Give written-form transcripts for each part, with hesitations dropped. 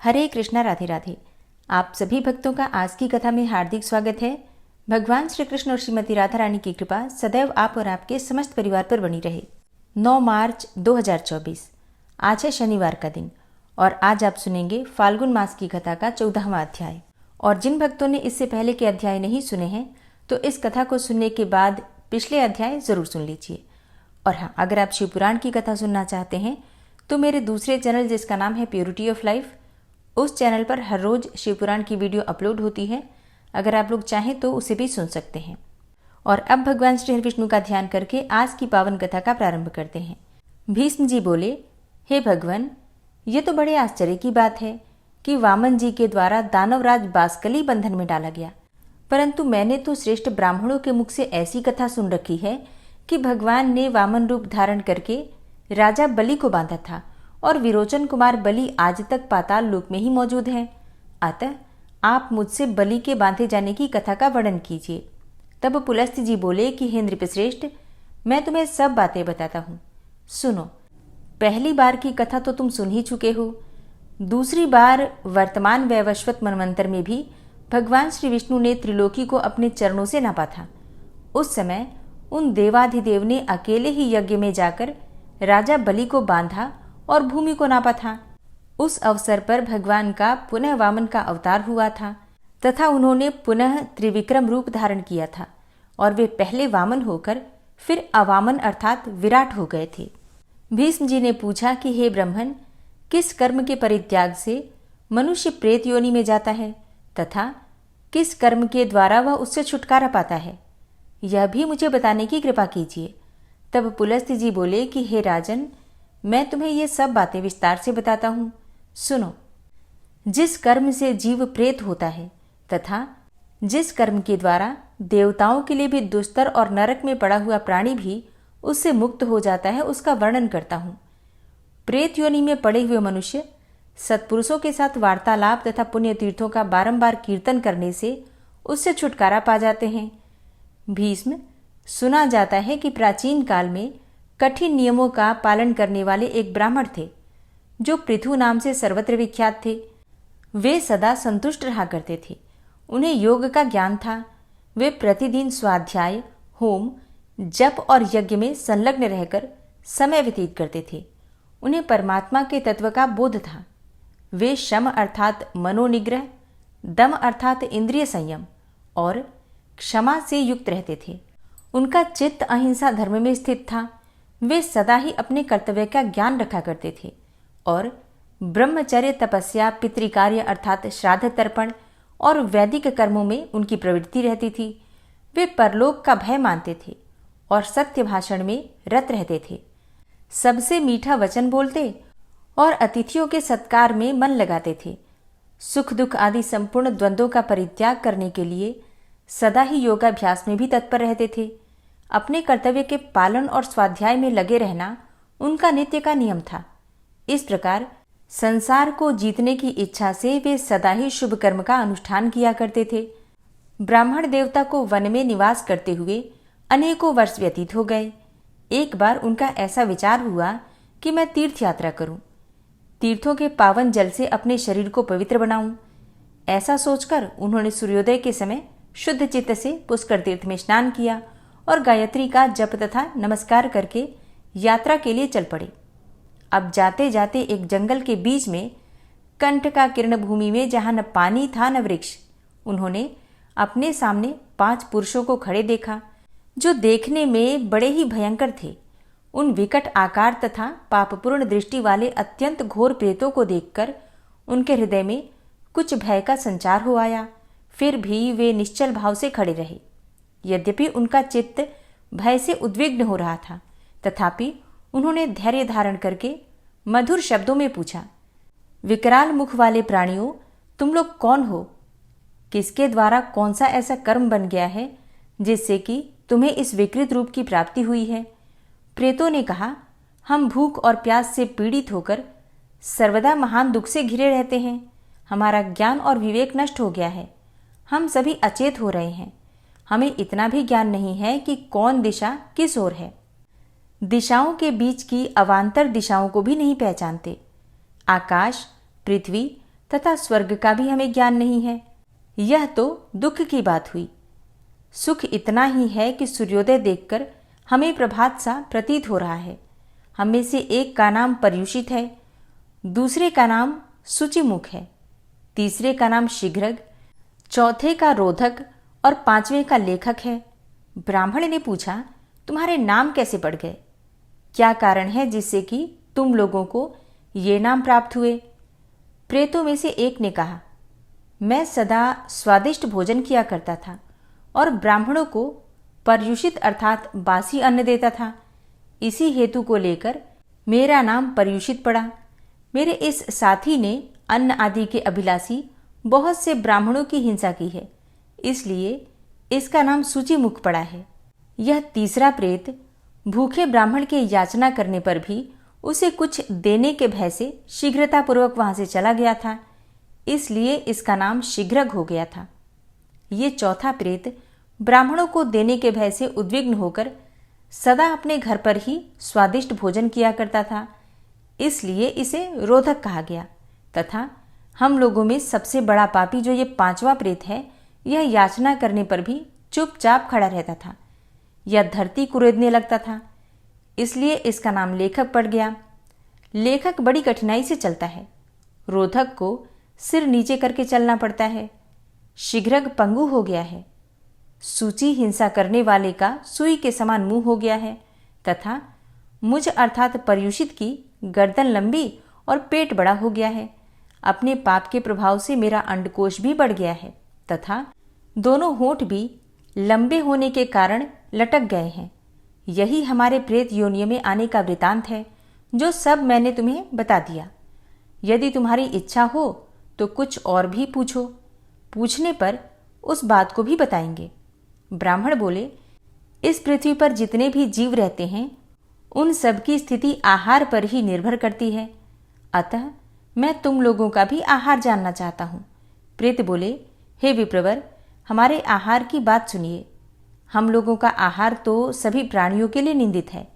हरे कृष्णा, राधे राधे। आप सभी भक्तों का आज की कथा में हार्दिक स्वागत है। भगवान श्री कृष्ण और श्रीमती राधा रानी की कृपा सदैव आप और आपके समस्त परिवार पर बनी रहे। 9 मार्च 2024 आज है शनिवार का दिन और आज आप सुनेंगे फाल्गुन मास की कथा का 14वां अध्याय। और जिन भक्तों ने इससे पहले के अध्याय नहीं सुने हैं तो इस कथा को सुनने के बाद पिछले अध्याय जरूर सुन लीजिए। और हाँ, अगर आप शिवपुराण की कथा सुनना चाहते हैं तो मेरे दूसरे चैनल जिसका नाम है प्योरिटी ऑफ लाइफ, उस चैनल पर हर रोज शिवपुराण की वीडियो अपलोड होती है। अगर आप लोग चाहें तो उसे भी सुन सकते हैं। और अब भगवान श्री विष्णु का ध्यान करके आज की पावन कथा का प्रारंभ करते हैं। भीष्म जी बोले, हे भगवान, ये तो बड़े आश्चर्य की बात है कि वामन जी के द्वारा दानवराज बासकली बंधन में डाला गया, परंतु मैंने तो श्रेष्ठ ब्राह्मणों के मुख से ऐसी कथा सुन रखी है कि भगवान ने वामन रूप धारण करके राजा बलि को बांधा था और विरोचन कुमार बलि आज तक पाताल लोक में ही मौजूद हैं। अतः आप मुझसे बलि के बांधे जाने की कथा का वर्णन कीजिए। तब पुलस्त्य जी बोले कि हे नृपश्रेष्ठ, मैं तुम्हें सब बातें बताता हूँ। सुनो, पहली बार की कथा तो तुम सुन ही चुके हो। दूसरी बार वर्तमान वैवस्वत मनवंतर में भी भगवान श्री विष्णु ने त्रिलोकी को अपने चरणों से नापा था। उस समय उन देवाधिदेव ने अकेले ही यज्ञ में जाकर राजा बलि को बांधा और भूमि को नापा था। उस अवसर पर भगवान का पुनः वामन का अवतार हुआ था तथा उन्होंने पुनः त्रिविक्रम रूप धारण किया था और वे पहले वामन होकर फिर अवामन अर्थात विराट हो गए थे। भीष्म जी ने पूछा कि हे ब्रह्मन, किस कर्म के परित्याग से मनुष्य प्रेत योनि में जाता है तथा किस कर्म के द्वारा वह उससे छुटकारा पाता है, यह भी मुझे बताने की कृपा कीजिए। तब पुलस्त्य जी बोले कि हे राजन, मैं तुम्हें ये सब बातें विस्तार से बताता हूँ। सुनो, जिस कर्म से जीव प्रेत होता है तथा जिस कर्म के द्वारा देवताओं के लिए भी दुस्तर और नरक में पड़ा हुआ प्राणी भी उससे मुक्त हो जाता है, उसका वर्णन करता हूँ। प्रेत योनि में पड़े हुए मनुष्य सत्पुरुषों के साथ वार्तालाप तथा पुण्य तीर्थों का बारंबार कीर्तन करने से उससे छुटकारा पा जाते हैं। भीष्म, सुना जाता है कि प्राचीन काल में कठिन नियमों का पालन करने वाले एक ब्राह्मण थे जो पृथु नाम से सर्वत्र विख्यात थे। वे सदा संतुष्ट रहा करते थे। उन्हें योग का ज्ञान था। वे प्रतिदिन स्वाध्याय, होम, जप और यज्ञ में संलग्न रहकर समय व्यतीत करते थे। उन्हें परमात्मा के तत्व का बोध था। वे शम अर्थात मनोनिग्रह, दम अर्थात इंद्रिय संयम और क्षमा से युक्त रहते थे। उनका चित्त अहिंसा धर्म में स्थित था। वे सदा ही अपने कर्तव्य का ज्ञान रखा करते थे और ब्रह्मचर्य, तपस्या, पितृकार्य अर्थात श्राद्ध तर्पण और वैदिक कर्मों में उनकी प्रवृत्ति रहती थी। वे परलोक का भय मानते थे और सत्य भाषण में रत रहते थे। सबसे मीठा वचन बोलते और अतिथियों के सत्कार में मन लगाते थे। सुख दुख आदि संपूर्ण द्वंद्वों का परित्याग करने के लिए सदा ही योगाभ्यास में भी तत्पर रहते थे। अपने कर्तव्य के पालन और स्वाध्याय में लगे रहना उनका नित्य का नियम था। इस प्रकार संसार को जीतने की इच्छा से वे सदा ही शुभ कर्म का अनुष्ठान किया करते थे। ब्राह्मण देवता को वन में निवास करते हुए अनेकों वर्ष व्यतीत हो गए। एक बार उनका ऐसा विचार हुआ कि मैं तीर्थ यात्रा करूं, तीर्थों के पावन जल से अपने शरीर को पवित्र बनाऊं। ऐसा सोचकर उन्होंने सूर्योदय के समय शुद्ध चित्त से पुष्कर तीर्थ में स्नान किया और गायत्री का जप तथा नमस्कार करके यात्रा के लिए चल पड़े। अब जाते जाते एक जंगल के बीच में कंटका किरण भूमि में जहां न पानी था न वृक्ष, उन्होंने अपने सामने 5 पुरुषों को खड़े देखा जो देखने में बड़े ही भयंकर थे। उन विकट आकार तथा पापपूर्ण दृष्टि वाले अत्यंत घोर प्रेतों को देखकर उनके हृदय में कुछ भय का संचार हो आया। फिर भी वे निश्चल भाव से खड़े रहे। यद्यपि उनका चित्त भय से उद्विग्न हो रहा था, तथापि उन्होंने धैर्य धारण करके मधुर शब्दों में पूछा, विकराल मुख वाले प्राणियों, तुम लोग कौन हो? किसके द्वारा कौन सा ऐसा कर्म बन गया है जिससे कि तुम्हें इस विकृत रूप की प्राप्ति हुई है? प्रेतों ने कहा, हम भूख और प्यास से पीड़ित होकर सर्वदा महान दुख से घिरे रहते हैं। हमारा ज्ञान और विवेक नष्ट हो गया है। हम सभी अचेत हो रहे हैं। हमें इतना भी ज्ञान नहीं है कि कौन दिशा किस ओर है। दिशाओं के बीच की अवान्तर दिशाओं को भी नहीं पहचानते। आकाश, पृथ्वी, तथा स्वर्ग का भी हमें ज्ञान नहीं है। यह तो दुख की बात हुई। सुख इतना ही है कि सूर्योदय देखकर हमें प्रभात सा प्रतीत हो रहा है। हम में से एक का नाम पर्युषित है, दूसरे का नाम शुचिमुख है, तीसरे का नाम शीघ्रग, चौथे का रोधक और पांचवें का लेखक है। ब्राह्मण ने पूछा, तुम्हारे नाम कैसे पड़ गए? क्या कारण है जिससे कि तुम लोगों को ये नाम प्राप्त हुए? प्रेतों में से एक ने कहा, मैं सदा स्वादिष्ट भोजन किया करता था और ब्राह्मणों को पर्युषित अर्थात बासी अन्न देता था। इसी हेतु को लेकर मेरा नाम पर्युषित पड़ा। मेरे इस साथी ने अन्न आदि के अभिलाषी बहुत से ब्राह्मणों की हिंसा की है, इसलिए इसका नाम सूचिमुख पड़ा है। यह तीसरा प्रेत भूखे ब्राह्मण के याचना करने पर भी उसे कुछ देने के भय से शीघ्रतापूर्वक वहां से चला गया था, इसलिए इसका नाम शीघ्रग हो गया था। ये चौथा प्रेत ब्राह्मणों को देने के भय से उद्विग्न होकर सदा अपने घर पर ही स्वादिष्ट भोजन किया करता था, इसलिए इसे रोधक कहा गया। तथा हम लोगों में सबसे बड़ा पापी जो ये पांचवा प्रेत है, यह याचना करने पर भी चुपचाप खड़ा रहता था। यह धरती कुरेदने लगता था, इसलिए इसका नाम लेखक पड़ गया। लेखक बड़ी कठिनाई से चलता है, रोधक को सिर नीचे करके चलना पड़ता है। शीघ्रग पंगु हो गया है, सूची हिंसा करने वाले का सुई के समान मुंह हो गया है, तथा मुझ अर्थात पर्युषित की गर्दन लंबी और पेट बड़ा हो गया है। अपने पाप के प्रभाव से मेरा अंडकोश भी बढ़ गया है, तथा दोनों होंठ भी लंबे होने के कारण लटक गए हैं। यही हमारे प्रेत योनियों में आने का वृतांत है, जो सब मैंने तुम्हें बता दिया। यदि तुम्हारी इच्छा हो तो कुछ और भी पूछो, पूछने पर उस बात को भी बताएंगे। ब्राह्मण बोले, इस पृथ्वी पर जितने भी जीव रहते हैं उन सब की स्थिति आहार पर ही निर्भर करती है, अतः मैं तुम लोगों का भी आहार जानना चाहता हूँ। प्रेत बोले, हे विप्रवर, हमारे आहार की बात सुनिए। हम लोगों का आहार तो सभी प्राणियों के लिए निंदित है,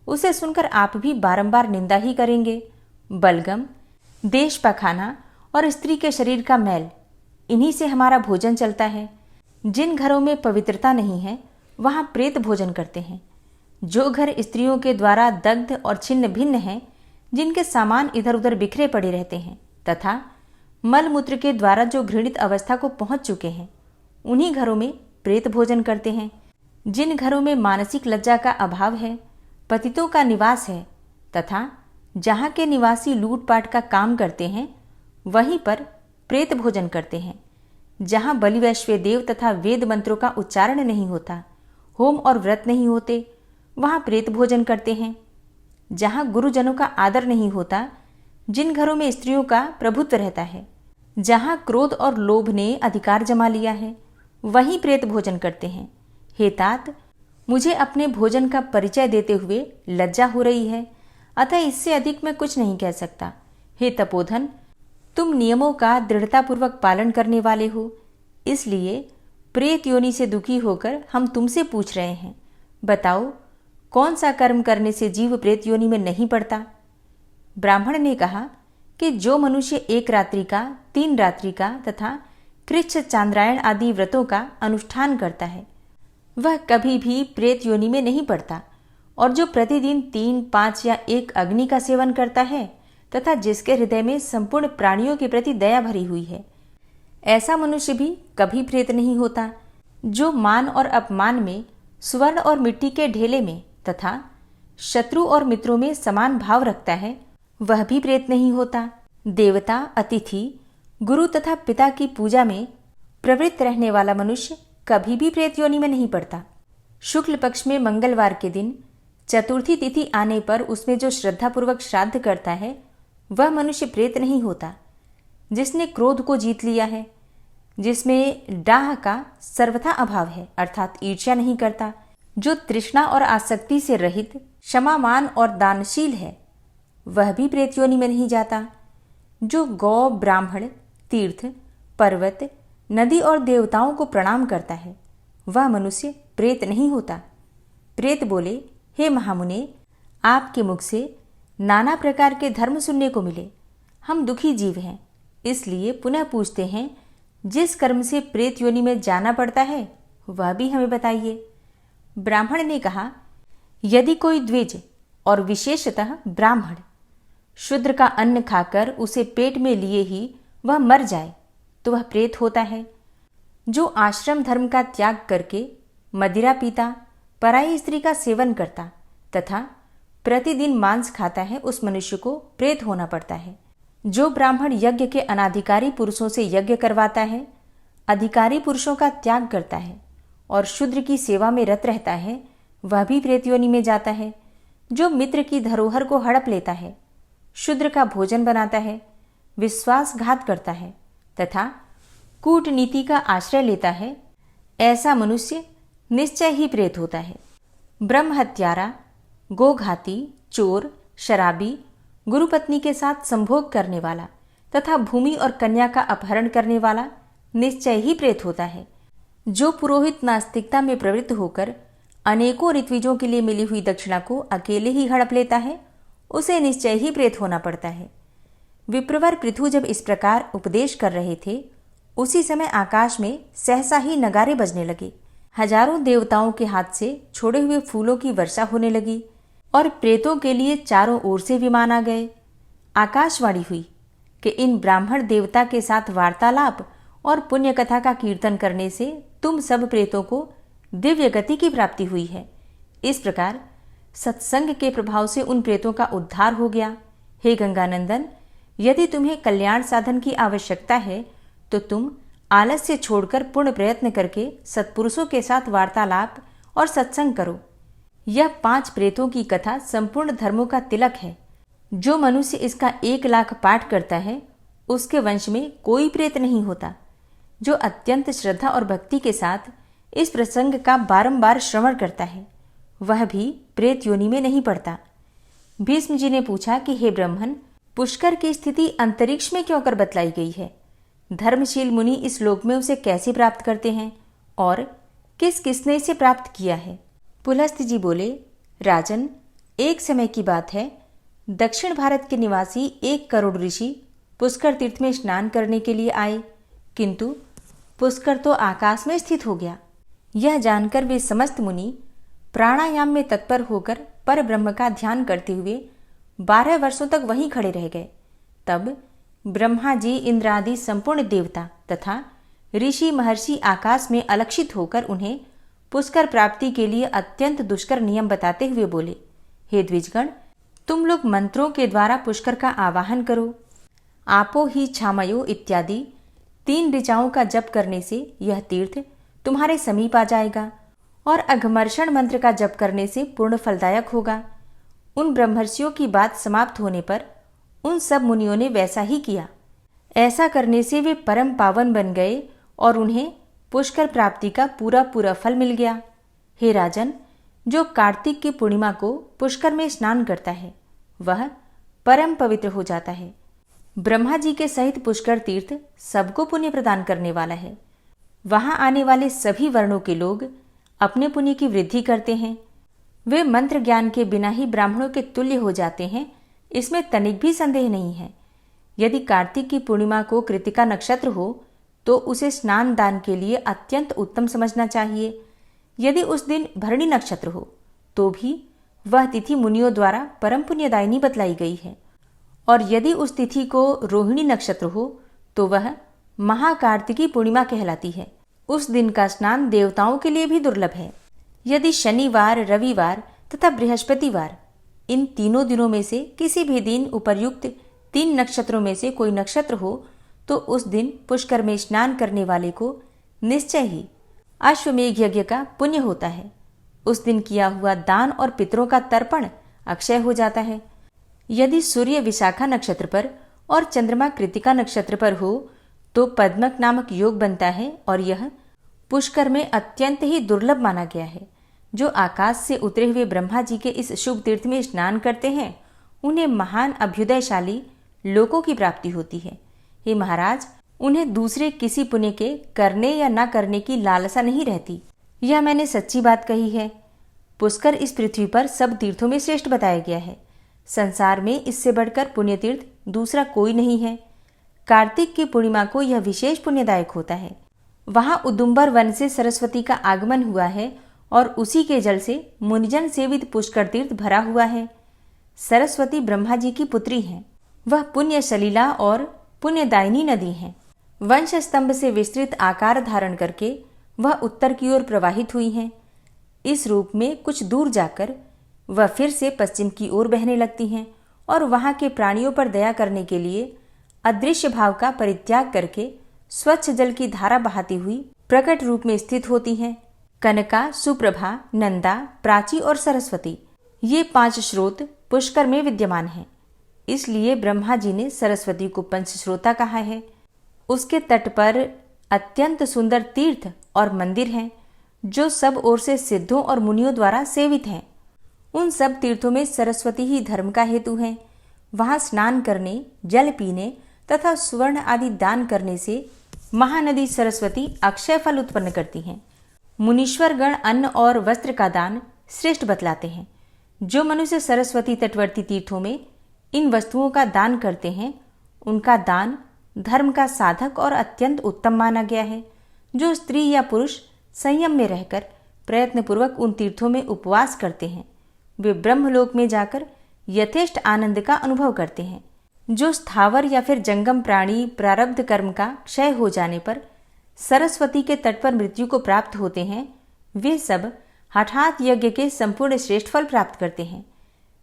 उसे सुनकर आप भी बारंबार निंदा ही करेंगे। बलगम, देश पखाना और स्त्री के शरीर का मैल, इन्हीं से हमारा भोजन चलता है। जिन घरों में पवित्रता नहीं है वहां प्रेत भोजन करते हैं। जो घर स्त्रियों के द्वारा दग्ध और छिन्न भिन्न हैं, जिनके सामान इधर उधर बिखरे पड़े रहते हैं, तथा मलमूत्र के द्वारा जो घृणित अवस्था को पहुंच चुके हैं, उन्हीं घरों में प्रेत भोजन करते हैं। जिन घरों में मानसिक लज्जा का अभाव है, पतितों का निवास है, तथा जहाँ के निवासी लूटपाट का काम करते हैं, वहीं पर प्रेत भोजन करते हैं। जहाँ बलि वैश्व देव तथा वेद मंत्रों का उच्चारण नहीं होता, होम और व्रत नहीं होते, वहाँ प्रेत भोजन करते हैं। जहाँ गुरुजनों का आदर नहीं होता, जिन घरों में स्त्रियों का प्रभुत्व रहता है, जहाँ क्रोध और लोभ ने अधिकार जमा लिया है, वहीं प्रेत भोजन करते हैं। हे तात, मुझे अपने भोजन का परिचय देते हुए लज्जा हो रही है, अतः इससे अधिक मैं कुछ नहीं कह सकता। हे तपोधन, तुम नियमों का दृढ़तापूर्वक पालन करने वाले हो, इसलिए प्रेत योनि से दुखी होकर हम तुमसे पूछ रहे हैं। बताओ, कौन सा कर्म करने से जीव प्रेत योनि में नहीं पड़ता? ब्राह्मण ने कहा कि जो मनुष्य 1 रात्रि का, 3 रात्रि का तथा कृच्छ चांद्रायण आदि व्रतों का अनुष्ठान करता है, वह कभी भी प्रेत योनि में नहीं पड़ता। और जो प्रतिदिन 3, 5 या 1 अग्नि का सेवन करता है तथा जिसके हृदय में संपूर्ण प्राणियों के प्रति दया भरी हुई है, ऐसा मनुष्य भी कभी प्रेत नहीं होता। जो मान और अपमान में, स्वर्ण और मिट्टी के ढेले में तथा शत्रु और मित्रों में समान भाव रखता है, वह भी प्रेत नहीं होता। देवता, अतिथि, गुरु तथा पिता की पूजा में प्रवृत्त रहने वाला मनुष्य कभी भी प्रेत योनि में नहीं पड़ता। शुक्ल पक्ष में मंगलवार के दिन चतुर्थी तिथि आने पर उसमें जो श्रद्धापूर्वक श्राद्ध करता है, वह मनुष्य प्रेत नहीं होता। जिसने क्रोध को जीत लिया है, जिसमें डाह का सर्वथा अभाव है, अर्थात ईर्ष्या नहीं करता, जो तृष्णा और आसक्ति से रहित, क्षमामान और दानशील है, वह भी प्रेत योनि में नहीं जाता। जो गौ, ब्राह्मण, तीर्थ, पर्वत, नदी और देवताओं को प्रणाम करता है, वह मनुष्य प्रेत नहीं होता। प्रेत बोले, हे महामुने, आपके मुख से नाना प्रकार के धर्म सुनने को मिले। हम दुखी जीव हैं, इसलिए पुनः पूछते हैं, जिस कर्म से प्रेत योनि में जाना पड़ता है वह भी हमें बताइए। ब्राह्मण ने कहा, यदि कोई द्विज और विशेषतः ब्राह्मण शूद्र का अन्न खाकर उसे पेट में लिए ही वह मर जाए तो वह प्रेत होता है। जो आश्रम धर्म का त्याग करके मदिरा पीता, पराई स्त्री का सेवन करता तथा प्रतिदिन मांस खाता है, उस मनुष्य को प्रेत होना पड़ता है। जो ब्राह्मण यज्ञ के अनाधिकारी पुरुषों से यज्ञ करवाता है, अधिकारी पुरुषों का त्याग करता है और शूद्र की सेवा में रत रहता है, वह भी प्रेत योनि में जाता है। जो मित्र की धरोहर को हड़प लेता है, शूद्र का भोजन बनाता है, विश्वासघात करता है तथा कूटनीति का आश्रय लेता है, ऐसा मनुष्य निश्चय ही प्रेत होता है। ब्रह्म हत्यारा, गोघाती, चोर, शराबी, गुरुपत्नी के साथ संभोग करने वाला तथा भूमि और कन्या का अपहरण करने वाला निश्चय ही प्रेत होता है। जो पुरोहित नास्तिकता में प्रवृत्त होकर अनेकों ऋत्विजों के लिए मिली हुई दक्षिणा को अकेले ही हड़प लेता है, उसे निश्चय ही प्रेत होना पड़ता है। विप्रवर पृथु जब इस प्रकार उपदेश कर रहे थे, उसी समय आकाश में सहसा ही नगारे बजने लगे। हजारों देवताओं के हाथ से छोड़े हुए फूलों की वर्षा होने लगी और प्रेतों के लिए चारों ओर से विमान आ गए। आकाशवाणी हुई कि इन ब्राह्मण देवता के साथ वार्तालाप और पुण्य कथा का कीर्तन करने से तुम सब प्रेतों को दिव्य गति की प्राप्ति हुई है। इस प्रकार सत्संग के प्रभाव से उन प्रेतों का उद्धार हो गया। हे गंगानंदन, यदि तुम्हें कल्याण साधन की आवश्यकता है तो तुम आलस्य छोड़कर पूर्ण प्रयत्न करके सत्पुरुषों के साथ वार्तालाप और सत्संग करो। यह 5 प्रेतों की कथा संपूर्ण धर्मों का तिलक है। जो मनुष्य इसका 1 लाख पाठ करता है, उसके वंश में कोई प्रेत नहीं होता। जो अत्यंत श्रद्धा और भक्ति के साथ इस प्रसंग का बारंबार श्रवण करता है, वह भी प्रेत योनि में नहीं पड़ता। भीष्म जी ने पूछा कि हे ब्राह्मण, पुष्कर की स्थिति अंतरिक्ष में क्यों कर बतलाई गई है? धर्मशील मुनि इस लोक में उसे कैसे प्राप्त करते हैं और किस किसने इसे प्राप्त किया है? पुलस्त्य जी बोले, राजन, एक समय की बात है, दक्षिण भारत के निवासी 1 करोड़ ऋषि पुष्कर तीर्थ में स्नान करने के लिए आए, किंतु पुष्कर तो आकाश में स्थित हो गया। यह जानकर वे समस्त मुनि प्राणायाम में तत्पर होकर पर ब्रह्म का ध्यान करते हुए 12 वर्षों तक वहीं खड़े रह गए। तब ब्रह्मा जी, इंद्र आदि संपूर्ण देवता तथा ऋषि महर्षि आकाश में अलक्षित होकर उन्हें पुष्कर प्राप्ति के लिए अत्यंत दुष्कर नियम बताते हुए बोले, हे द्विजगण, तुम लोग मंत्रों के द्वारा पुष्कर का आवाहन करो। आपो ही छामयो इत्यादि 3 ऋचाओं का जप करने से यह तीर्थ तुम्हारे समीप आ जाएगा और अघमर्षण मंत्र का जप करने से पूर्ण फलदायक होगा। उन ब्रह्मर्षियों की बात समाप्त होने पर उन सब मुनियों ने वैसा ही किया। ऐसा करने से वे परम पावन बन गए और उन्हें पुष्कर प्राप्ति का पूरा पूरा फल मिल गया। हे राजन, जो कार्तिक की पूर्णिमा को पुष्कर में स्नान करता है, वह परम पवित्र हो जाता है। ब्रह्मा जी के सहित पुष्कर तीर्थ सबको पुण्य प्रदान करने वाला है। वहां आने वाले सभी वर्णों के लोग अपने पुण्य की वृद्धि करते हैं। वे मंत्र ज्ञान के बिना ही ब्राह्मणों के तुल्य हो जाते हैं, इसमें तनिक भी संदेह नहीं है। यदि कार्तिक की पूर्णिमा को कृतिका नक्षत्र हो तो उसे स्नान दान के लिए अत्यंत उत्तम समझना चाहिए। यदि उस दिन भरणी नक्षत्र हो तो भी वह तिथि मुनियों द्वारा परम पुण्यदायिनी बतलाई गई है, और यदि उस तिथि को रोहिणी नक्षत्र हो तो वह महाकार्तिकी पूर्णिमा कहलाती है। उस दिन का स्नान देवताओं के लिए भी दुर्लभ है। यदि शनिवार, रविवार तथा बृहस्पतिवार, इन तीनों दिनों में से किसी भी दिन उपर्युक्त 3 नक्षत्रों में से कोई नक्षत्र हो तो उस दिन पुष्कर में स्नान करने वाले को निश्चय ही अश्वमेघ यज्ञ का पुण्य होता है। उस दिन किया हुआ दान और पितरों का तर्पण अक्षय हो जाता है। यदि सूर्य विशाखा नक्षत्र पर और चंद्रमा कृतिका नक्षत्र पर हो तो पद्मक नामक योग बनता है, और यह पुष्कर में अत्यंत ही दुर्लभ माना गया है। जो आकाश से उतरे हुए ब्रह्मा जी के इस शुभ तीर्थ में स्नान करते हैं, उन्हें महान अभ्युदयशाली लोकों की प्राप्ति होती है। हे महाराज, उन्हें दूसरे किसी पुण्य के करने या न करने की लालसा नहीं रहती। यह मैंने सच्ची बात कही है। पुष्कर इस पृथ्वी पर सब तीर्थों में श्रेष्ठ बताया गया है। संसार में इससे बढ़कर पुण्य तीर्थ दूसरा कोई नहीं है। कार्तिक की पूर्णिमा को यह विशेष पुण्यदायक होता है। वहां उदुम्बर वन से सरस्वती का आगमन हुआ है और उसी के जल से मुनिजन सेवित पुष्कर तीर्थ भरा हुआ है। सरस्वती ब्रह्मा जी की पुत्री हैं। वह पुण्य सलीला और पुण्यदायिनी नदी है। वंश स्तंभ से विस्तृत आकार धारण करके वह उत्तर की ओर प्रवाहित हुई हैं। इस रूप में कुछ दूर जाकर वह फिर से पश्चिम की ओर बहने लगती हैं और वहां के प्राणियों पर दया करने के लिए अदृश्य भाव का परित्याग करके स्वच्छ जल की धारा बहाती हुई प्रकट रूप में स्थित होती हैं। कनका, सुप्रभा, नंदा, प्राची और सरस्वती ये 5 स्रोत पुष्कर में विद्यमान हैं। इसलिए ब्रह्मा जी ने सरस्वती को पंचश्रोता कहा है। उसके तट पर अत्यंत सुंदर तीर्थ और मंदिर हैं जो सब ओर से सिद्धों और मुनियों द्वारा सेवित हैं। उन सब तीर्थों में सरस्वती ही धर्म का हेतु है। वहां स्नान करने, जल पीने तथा स्वर्ण आदि दान करने से महानदी सरस्वती अक्षय फल उत्पन्न करती हैं। मुनीश्वर गण अन्न और वस्त्र का दान श्रेष्ठ बतलाते हैं। जो मनुष्य सरस्वती तटवर्ती तीर्थों में इन वस्तुओं का दान करते हैं, उनका दान धर्म का साधक और अत्यंत उत्तम माना गया है। जो स्त्री या पुरुष संयम में रहकर प्रयत्नपूर्वक उन तीर्थों में उपवास करते हैं, वे ब्रह्मलोक में जाकर यथेष्ट आनंद का अनुभव करते हैं। जो स्थावर या फिर जंगम प्राणी प्रारब्ध कर्म का क्षय हो जाने पर सरस्वती के तट पर मृत्यु को प्राप्त होते हैं, वे सब हठात यज्ञ के संपूर्ण श्रेष्ठ फल प्राप्त करते हैं।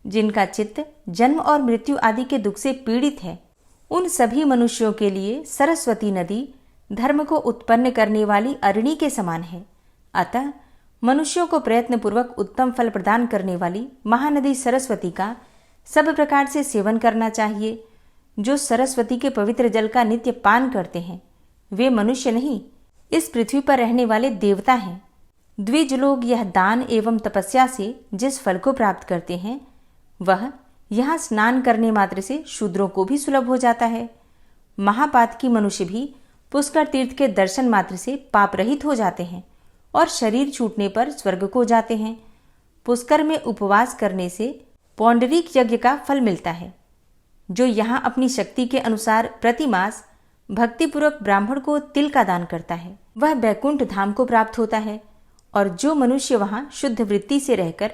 जिनका चित्त जन्म और मृत्यु आदि के दुख से पीड़ित है, उन सभी मनुष्यों के लिए सरस्वती नदी धर्म को उत्पन्न करने वाली अरणी के समान है। अतः मनुष्यों को प्रयत्नपूर्वक उत्तम फल प्रदान करने वाली महानदी सरस्वती का सब प्रकार से सेवन करना चाहिए। जो सरस्वती के पवित्र जल का नित्य पान करते हैं, वे मनुष्य नहीं, इस पृथ्वी पर रहने वाले देवता हैं। द्विज लोग यह दान एवं तपस्या से जिस फल को प्राप्त करते हैं, वह यहाँ स्नान करने मात्र से शूद्रों को भी सुलभ हो जाता है। महापातकी मनुष्य भी पुष्कर तीर्थ के दर्शन मात्र से पाप रहित हो जाते हैं और शरीर छूटने पर स्वर्ग को जाते हैं। पुष्कर में उपवास करने से पौंडरीक यज्ञ का फल मिलता है। जो यहाँ अपनी शक्ति के अनुसार प्रतिमास भक्तिपूर्वक ब्राह्मण को तिल का दान करता है, वह बैकुंठ धाम को प्राप्त होता है। और जो मनुष्य वहाँ शुद्ध वृत्ति से रहकर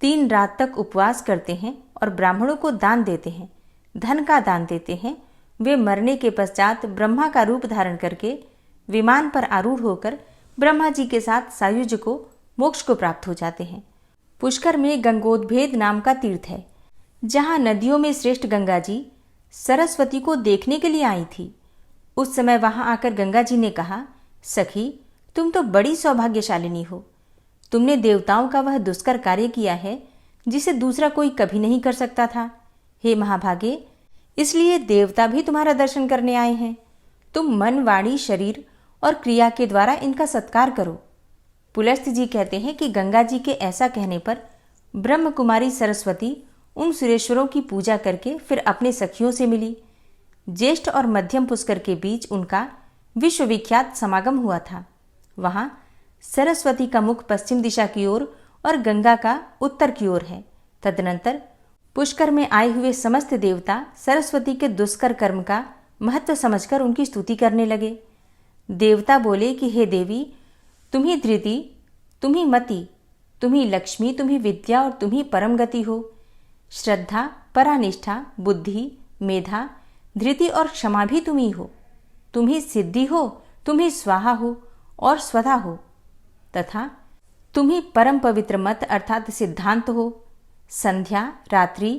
3 रात तक उपवास करते हैं और ब्राह्मणों को दान देते हैं, धन का दान देते हैं, वे मरने के पश्चात ब्रह्मा का रूप धारण करके विमान पर आरूढ़ होकर ब्रह्मा जी के साथ सायुज्य को मोक्ष को प्राप्त हो जाते हैं। पुष्कर में गंगोद्भेद नाम का तीर्थ है, जहाँ नदियों में श्रेष्ठ गंगा जी सरस्वती को देखने के लिए आई थी। उस समय वहां आकर गंगा जी ने कहा, सखी, तुम तो बड़ी सौभाग्यशालिनी हो। तुमने देवताओं का वह दुष्कर कार्य किया है जिसे दूसरा कोई कभी नहीं कर सकता था। हे महाभागे, इसलिए देवता भी तुम्हारा दर्शन करने आए हैं। तुम मन, वाणी, शरीर और क्रिया के द्वारा इनका सत्कार करो। पुलस्त्य जी कहते हैं कि गंगा जी के ऐसा कहने पर ब्रह्म कुमारी सरस्वती उन सुरेश्वरों की पूजा करके फिर अपने सखियों से मिली। ज्येष्ठ और मध्यम पुष्कर के बीच उनका विश्वविख्यात समागम हुआ था। वहां सरस्वती का मुख पश्चिम दिशा की ओर और गंगा का उत्तर की ओर है। तदनंतर पुष्कर में आए हुए समस्त देवता सरस्वती के दुष्कर कर्म का महत्व समझकर उनकी स्तुति करने लगे। देवता बोले कि हे देवी, तुम ही धृति, तुम ही मति, तुम ही लक्ष्मी, तुम ही विद्या और तुम ही परम गति हो। श्रद्धा, परानिष्ठा, बुद्धि, मेधा, धृति और क्षमा भी तुम ही हो। तुम ही सिद्धि हो, तुम ही स्वाहा हो और स्वधा हो, तथा तुम ही परम पवित्र मत अर्थात सिद्धांत हो। संध्या, रात्रि,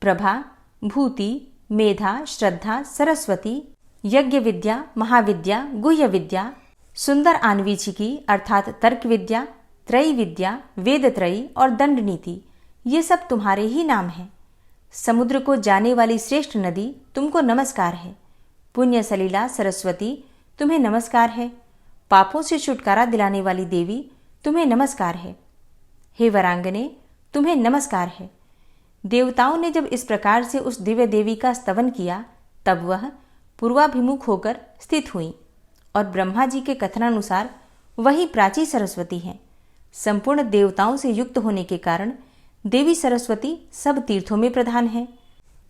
प्रभा, भूति, मेधा, श्रद्धा, सरस्वती, यज्ञ विद्या, महाविद्या, गुह्य विद्या, सुंदर आन्वीक्षिकी अर्थात तर्क विद्या, त्रयी विद्या, वेद त्रयी और दंड नीति, ये सब तुम्हारे ही नाम हैं। समुद्र को जाने वाली श्रेष्ठ नदी, तुमको नमस्कार है। पुण्य सलीला सरस्वती, तुम्हें नमस्कार है। पापों से छुटकारा दिलाने वाली देवी, तुम्हें नमस्कार है। हे वरांगने, तुम्हें नमस्कार है। देवताओं ने जब इस प्रकार से उस दिव्य देवी का स्तवन किया, तब वह पूर्वाभिमुख होकर स्थित हुई और ब्रह्मा जी के कथनानुसार वही प्राची सरस्वती हैं। संपूर्ण देवताओं से युक्त होने के कारण देवी सरस्वती सब तीर्थों में प्रधान है।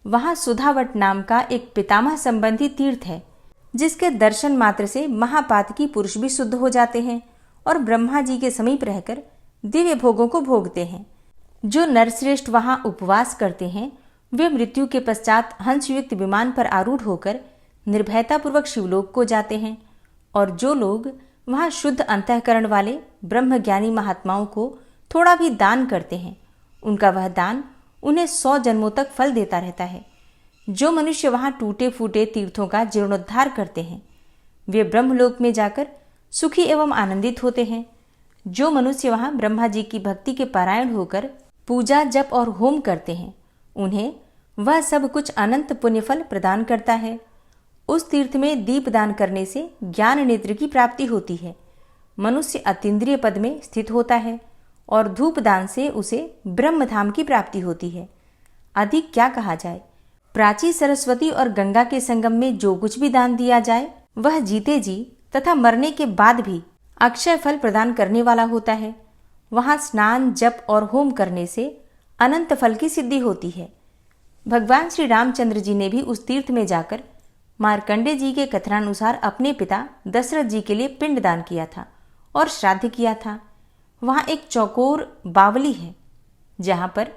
वहां सुधावट नाम का एक पितामह संबंधी तीर्थ है, जिसके दर्शन मात्र से महापातकी पुरुष भी शुद्ध हो जाते हैं और ब्रह्मा जी के समीप रहकर दिव्य भोगों को भोगते हैं। जो नरश्रेष्ठ वहां उपवास करते हैं वे मृत्यु के पश्चात हंसयुक्त विमान पर आरूढ़ होकर निर्भयतापूर्वक शिवलोक को जाते हैं, और जो लोग वहां शुद्ध अंतःकरण वाले ब्रह्मज्ञानी महात्माओं को थोड़ा भी दान करते हैं, उनका वह दान उन्हें 100 जन्मों तक फल देता रहता है। जो मनुष्य वहां टूटे फूटे तीर्थों का जीर्णोद्धार करते हैं वे ब्रह्मलोक में जाकर सुखी एवं आनंदित होते हैं। जो मनुष्य वहां ब्रह्मा जी की भक्ति के पारायण होकर पूजा जप और होम करते हैं उन्हें वह सब कुछ अनंत पुण्यफल प्रदान करता है। उस तीर्थ में दीपदान करने से ज्ञान नेत्र की प्राप्ति होती है। मनुष्य अतीन्द्रिय पद में स्थित होता है और धूपदान से उसे ब्रह्मधाम की प्राप्ति होती है। अधिक क्या कहा जाए। प्राची सरस्वती और गंगा के संगम में जो कुछ भी दान दिया जाए वह जीते जी तथा मरने के बाद भी अक्षय फल प्रदान करने वाला होता है। वहां स्नान जप और होम करने से अनंत फल की सिद्धि होती है। भगवान श्री रामचंद्र जी ने भी उस तीर्थ में जाकर मार्कंडे जी के कथनानुसार अपने पिता दशरथ जी के लिए पिंड दान किया था और श्राद्ध किया था। वहां एक चौकोर बावली है जहां पर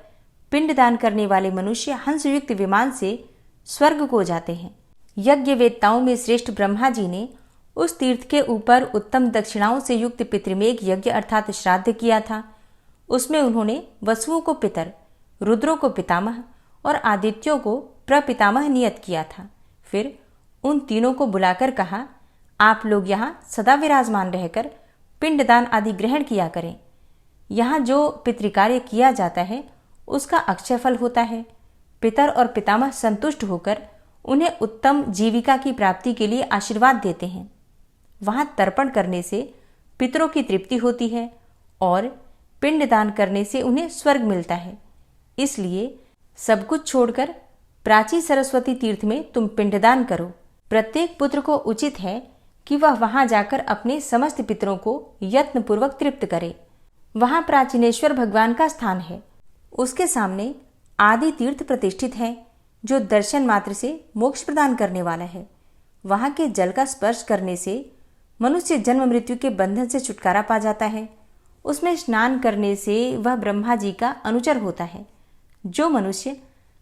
पिंड दान करने वाले मनुष्य हंसयुक्त विमान से स्वर्ग को जाते हैं। यज्ञ वेत्ताओं में श्रेष्ठ ब्रह्मा जी ने उस तीर्थ के ऊपर उत्तम दक्षिणाओं से युक्त पितृमेघ यज्ञ अर्थात श्राद्ध किया था। उसमें उन्होंने वसुओं को पितर, रुद्रों को पितामह और आदित्यों को प्रपितामह नियत किया था। फिर उन तीनों को बुलाकर कहा, आप लोग यहाँ सदा विराजमान रहकर पिंडदान आदि ग्रहण किया करें। यहाँ जो पितृकार्य किया जाता है उसका अक्षय फल होता है। पितर और पितामह संतुष्ट होकर उन्हें उत्तम जीविका की प्राप्ति के लिए आशीर्वाद देते हैं। वहां तर्पण करने से पितरों की तृप्ति होती है और पिंडदान करने से उन्हें स्वर्ग मिलता है। इसलिए सब कुछ छोड़कर प्राची सरस्वती तीर्थ में तुम पिंडदान करो। प्रत्येक पुत्र को उचित है कि वह वहां जाकर अपने समस्त पितरों को यत्नपूर्वक तृप्त करे। वहां प्राचीनेश्वर भगवान का स्थान है। उसके सामने आदि तीर्थ प्रतिष्ठित है जो दर्शन मात्र से मोक्ष प्रदान करने वाला है। वहां के जल का स्पर्श करने से मनुष्य जन्म मृत्यु के बंधन से छुटकारा पा जाता है। उसमें स्नान करने से वह ब्रह्मा जी का अनुचर होता है। जो मनुष्य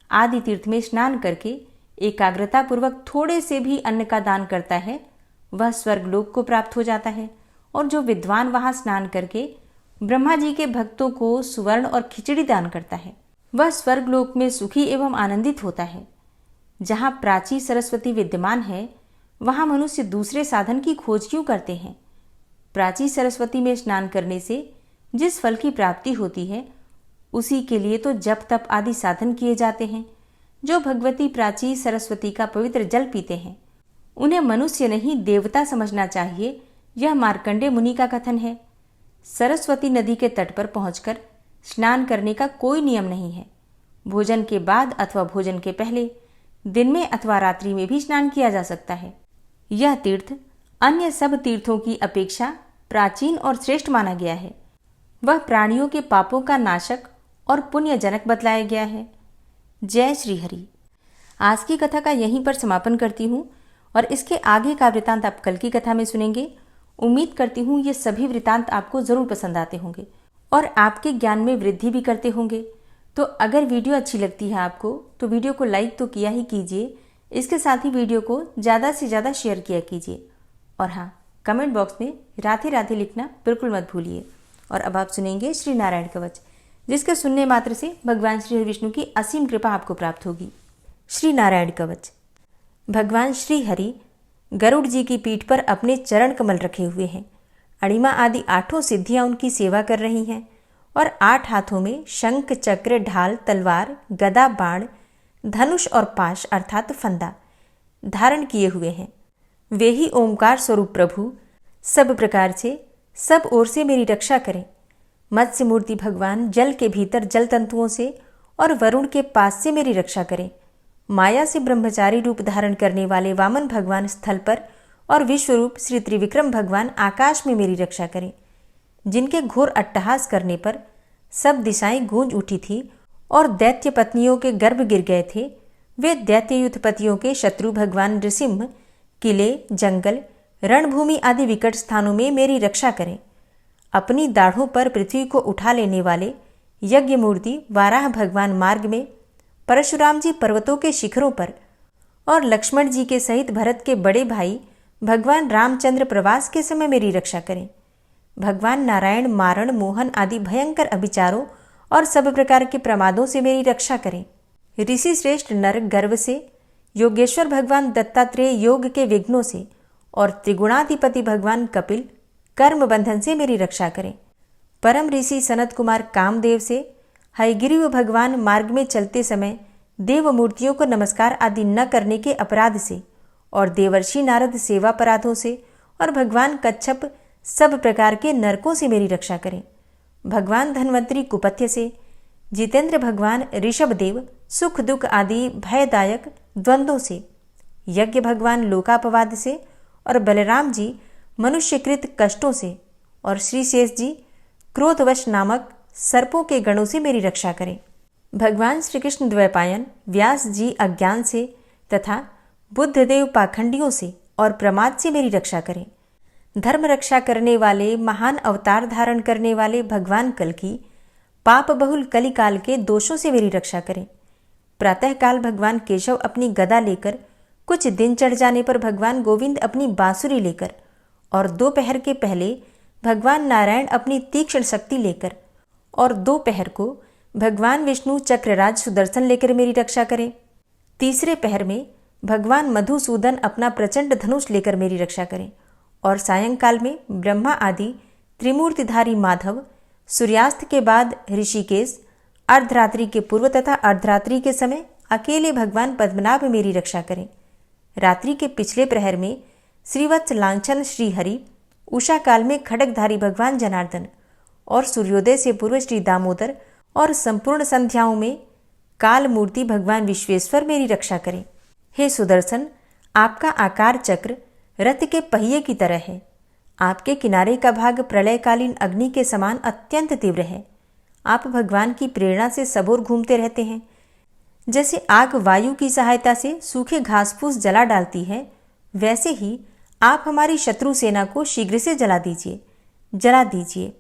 आदि तीर्थ में स्नान करके एकाग्रता पूर्वक थोड़े से भी अन्न का दान करता है वह स्वर्गलोक को प्राप्त हो जाता है। और जो विद्वान वहां स्नान करके ब्रह्मा जी के भक्तों को सुवर्ण और खिचड़ी दान करता है वह स्वर्गलोक में सुखी एवं आनंदित होता है। जहां प्राची सरस्वती विद्यमान है वहां मनुष्य दूसरे साधन की खोज क्यों करते हैं। प्राची सरस्वती में स्नान करने से जिस फल की प्राप्ति होती है उसी के लिए तो जप तप आदि साधन किए जाते हैं। जो भगवती प्राची सरस्वती का पवित्र जल पीते हैं उन्हें मनुष्य नहीं देवता समझना चाहिए, यह मार्कंडे मुनि का कथन है। सरस्वती नदी के तट पर पहुंचकर स्नान करने का कोई नियम नहीं है। भोजन के बाद अथवा भोजन के पहले, दिन में अथवा रात्रि में भी स्नान किया जा सकता है। यह तीर्थ अन्य सब तीर्थों की अपेक्षा प्राचीन और श्रेष्ठ माना गया है। वह प्राणियों के पापों का नाशक और पुण्यजनक बतलाया गया है। जय श्री हरि। आज की कथा का यहीं पर समापन करती हूँ और इसके आगे का वृतांत आप कल की कथा में सुनेंगे। उम्मीद करती हूँ ये सभी वृतांत आपको जरूर पसंद आते होंगे और आपके ज्ञान में वृद्धि भी करते होंगे। तो अगर वीडियो अच्छी लगती है आपको तो वीडियो को लाइक तो किया ही कीजिए, इसके साथ ही वीडियो को ज़्यादा से ज़्यादा शेयर किया कीजिए। और हाँ, कमेंट बॉक्स में राधे राधे लिखना बिल्कुल मत भूलिए। और अब आप सुनेंगे श्री नारायण कवच, जिसके सुनने मात्र से भगवान श्री हरि विष्णु की असीम कृपा आपको प्राप्त होगी। श्री नारायण कवच। भगवान श्री हरि गरुड़ जी की पीठ पर अपने चरण कमल रखे हुए हैं। अणिमा आदि 8 सिद्धियां उनकी सेवा कर रही हैं और 8 हाथों में शंख चक्र ढाल तलवार गदा बाण धनुष और पाश अर्थात फंदा धारण किए हुए हैं। वे ही ओंकार स्वरूप प्रभु सब प्रकार से सब ओर से मेरी रक्षा करें। मत्स्य मूर्ति भगवान जल के भीतर जल तंतुओं से और वरुण के पास से मेरी रक्षा करें। माया से ब्रह्मचारी रूप धारण करने वाले वामन भगवान स्थल पर और विश्वरूप श्री त्रिविक्रम भगवान आकाश में मेरी रक्षा करें। जिनके घोर अट्टहास करने पर सब दिशाएं गूंज उठी थी और दैत्य पत्नियों के गर्भ गिर गए थे, वे दैत्ययुद्धपतियों के शत्रु भगवान नृसिंह किले, जंगल, रणभूमि आदि विकट स्थानों में मेरी रक्षा करें। अपनी दाढ़ों पर पृथ्वी को उठा लेने वाले यज्ञ मूर्ति वाराह भगवान मार्ग में, परशुराम जी पर्वतों के शिखरों पर और लक्ष्मण जी के सहित भरत के बड़े भाई भगवान रामचंद्र प्रवास के समय मेरी रक्षा करें। भगवान नारायण मारण, मोहन आदि भयंकर अभिचारों और सब प्रकार के प्रमादों से मेरी रक्षा करें। ऋषि श्रेष्ठ नर गर्व से, योगेश्वर भगवान दत्तात्रेय योग के विघ्नों से और त्रिगुणाधिपति भगवान कपिल कर्म बंधन से मेरी रक्षा करें। परम ऋषि सनत कुमार कामदेव से, हयग्रीव भगवान मार्ग में चलते समय देव मूर्तियों को नमस्कार आदि न करने के अपराध से और देवर्षि नारद सेवा अपराधों से और भगवान कच्छप सब प्रकार के नरकों से मेरी रक्षा करें। भगवान धन्वंतरी कुपथ्य से, जितेंद्र भगवान ऋषभदेव सुख दुख आदि भयदायक द्वंद्वों से, यज्ञ भगवान लोकापवाद से और बलराम जी मनुष्यकृत कष्टों से और श्री शेष जी क्रोधवश नामक सर्पों के गणों से मेरी रक्षा करें। भगवान श्री कृष्ण द्वैपायन व्यास जी अज्ञान से तथा बुद्धदेव पाखंडियों से और प्रमाद से मेरी रक्षा करें। धर्म रक्षा करने वाले महान अवतार धारण करने वाले भगवान कल्कि पाप बहुल कलिकाल के दोषों से मेरी रक्षा करें। प्रातःकाल भगवान केशव अपनी गदा लेकर, कुछ दिन चढ़ जाने पर भगवान गोविंद अपनी बांसुरी लेकर और दोपहर के पहले भगवान नारायण अपनी तीक्ष्ण शक्ति लेकर और दोपहर को भगवान विष्णु चक्रराज सुदर्शन लेकर मेरी रक्षा करें। तीसरे पहर में भगवान मधुसूदन अपना प्रचंड धनुष लेकर मेरी रक्षा करें और सायंकाल में ब्रह्मा आदि त्रिमूर्तिधारी माधव, सूर्यास्त के बाद ऋषिकेश, अर्धरात्रि के पूर्व तथा अर्धरात्रि के समय अकेले भगवान पद्मनाभ मेरी रक्षा करें। रात्रि के पिछले प्रहर में श्रीवत्स लांछन श्रीहरि, उषा काल में खड्गधारी भगवान जनार्दन और सूर्योदय से पूर्व श्री दामोदर और संपूर्ण संध्याओं में काल मूर्ति भगवान विश्वेश्वर मेरी रक्षा करें। हे सुदर्शन, आपका आकार चक्र रथ के पहिए की तरह है। आपके किनारे का भाग प्रलयकालीन अग्नि के समान अत्यंत तीव्र है। आप भगवान की प्रेरणा से सबोर घूमते रहते हैं। जैसे आग वायु की सहायता से सूखे घास फूस जला डालती है, वैसे ही आप हमारी शत्रु सेना को शीघ्र से जला दीजिए।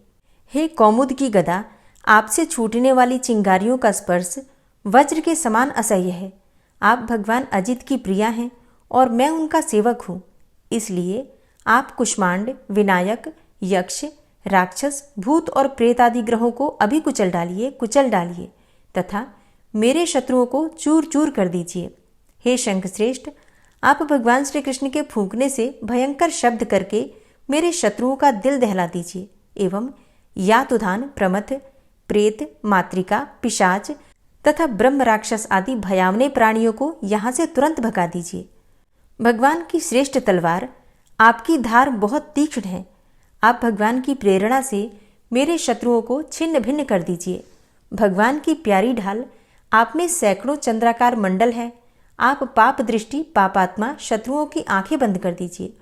हे कौमुद की गदा, आपसे छूटने वाली चिंगारियों का स्पर्श वज्र के समान असह्य है। आप भगवान अजित की प्रिया हैं और मैं उनका सेवक हूँ। इसलिए आप कुष्मांड, विनायक, यक्ष, राक्षस, भूत और प्रेत आदि ग्रहों को अभी कुचल डालिए तथा मेरे शत्रुओं को चूर चूर कर दीजिए। हे शंखश्रेष्ठ, आप भगवान श्री कृष्ण के फूंकने से भयंकर शब्द करके मेरे शत्रुओं का दिल दहला दीजिए एवं यातुधान, प्रमथ, प्रेत, मातृका, पिशाच तथा ब्रह्म राक्षस आदि भयावने प्राणियों को यहाँ से तुरंत भगा दीजिए। भगवान की श्रेष्ठ तलवार, आपकी धार बहुत तीक्ष्ण है। आप भगवान की प्रेरणा से मेरे शत्रुओं को छिन्न भिन्न कर दीजिए। भगवान की प्यारी ढाल, आप में सैकड़ों चंद्राकार मंडल है। आप पाप दृष्टि, पापात्मा शत्रुओं की आंखें बंद कर दीजिए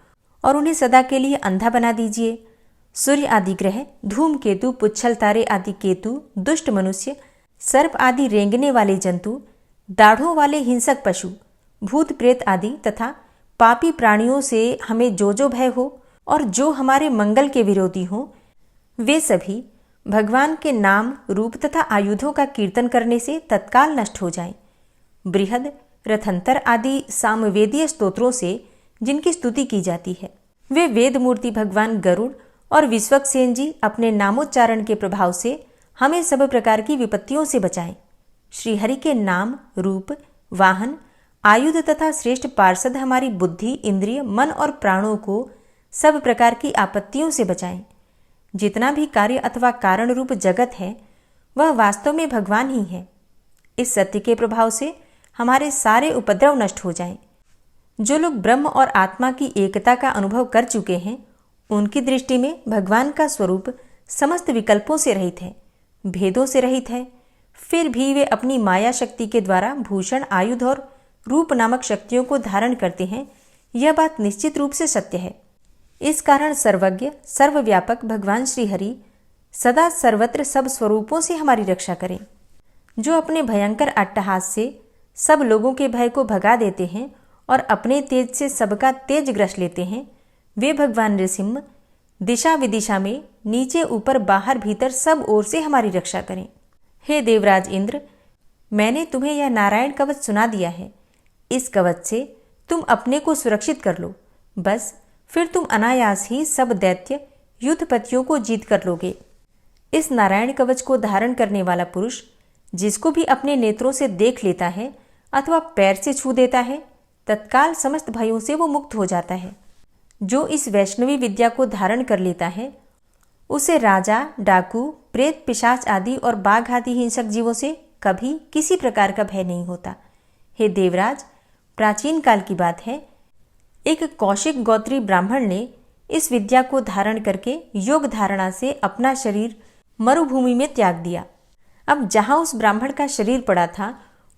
और उन्हें सदा के लिए अंधा बना दीजिए। सूर्य आदि ग्रह, धूमकेतु, पुच्छल तारे आदि केतु, दुष्ट मनुष्य, सर्प आदि रेंगने वाले जंतु, दाढ़ों वाले हिंसक पशु, भूत प्रेत आदि तथा पापी प्राणियों से हमें जो भय हो और जो हमारे मंगल के विरोधी हो, वे सभी भगवान के नाम, रूप तथा आयुधों का कीर्तन करने से तत्काल नष्ट हो जाएं। बृहद, रथंतर आदि सामवेदीय स्तोत्रों से जिनकी स्तुति की जाती है, वे वेद मूर्ति भगवान गरुड़ और विश्वक्सेन जी अपने नामोच्चारण के प्रभाव से हमें सब प्रकार की विपत्तियों से बचाएं। श्रीहरि के नाम, रूप, वाहन, आयुध तथा श्रेष्ठ पार्षद हमारी बुद्धि, इंद्रिय, मन और प्राणों को सब प्रकार की आपत्तियों से बचाएं। जितना भी कार्य अथवा कारण रूप जगत है, वह वास्तव में भगवान ही है। इस सत्य के प्रभाव से हमारे सारे उपद्रव नष्ट हो जाएं। जो लोग ब्रह्म और आत्मा की एकता का अनुभव कर चुके हैं, उनकी दृष्टि में भगवान का स्वरूप समस्त विकल्पों से रहित है, भेदों से रहित है। फिर भी वे अपनी माया शक्ति के द्वारा भूषण, आयुध और रूप नामक शक्तियों को धारण करते हैं। यह बात निश्चित रूप से सत्य है। इस कारण सर्वज्ञ, सर्वव्यापक भगवान श्रीहरि सदा सर्वत्र सब स्वरूपों से हमारी रक्षा करें। जो अपने भयंकर अट्टहास से सब लोगों के भय को भगा देते हैं और अपने तेज से सबका तेज ग्रस लेते हैं, वे भगवान नृसिंह दिशा विदिशा में नीचे ऊपर बाहर भीतर सब ओर से हमारी रक्षा करें। हे देवराज इंद्र, मैंने तुम्हें यह नारायण कवच सुना दिया है। इस कवच से तुम अपने को सुरक्षित कर लो, बस फिर तुम अनायास ही सब दैत्य युद्धपतियों को जीत कर लोगे। इस नारायण कवच को धारण करने वाला पुरुष जिसको भी अपने नेत्रों से देख लेता है अथवा पैर से छू देता है, तत्काल समस्त भयों से वो मुक्त हो जाता है। जो इस वैष्णवी विद्या को धारण कर लेता है उसे राजा, डाकू, प्रेत, पिशाच आदि और बाघ आदि हिंसक जीवों से कभी किसी प्रकार का भय नहीं होता। हे देवराज, प्राचीन काल की बात है, एक कौशिक गोत्री ब्राह्मण ने इस विद्या को धारण करके योग धारणा से अपना शरीर मरुभूमि में त्याग दिया। अब जहां उस ब्राह्मण का शरीर पड़ा था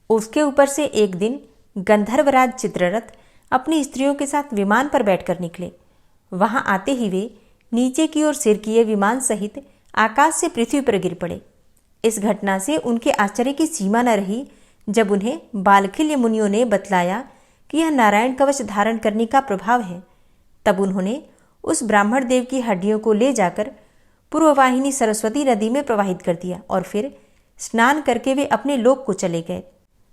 उसके ऊपर से एक दिन गंधर्वराज चित्ररथ अपनी स्त्रियों के साथ विमान पर बैठकर निकले। वहां आते ही वे नीचे की ओर सिर किए विमान सहित आकाश से पृथ्वी पर गिर पड़े। इस घटना से उनके आश्चर्य की सीमा न रही जब उन्हें बालखिल्य मुनियों ने बतलाया कि यह नारायण कवच धारण करने का प्रभाव है। तब उन्होंने उस ब्राह्मण देव की हड्डियों को ले जाकर पूर्ववाहिनी सरस्वती नदी में प्रवाहित कर दिया और फिर स्नान करके वे अपने लोक को चले गए।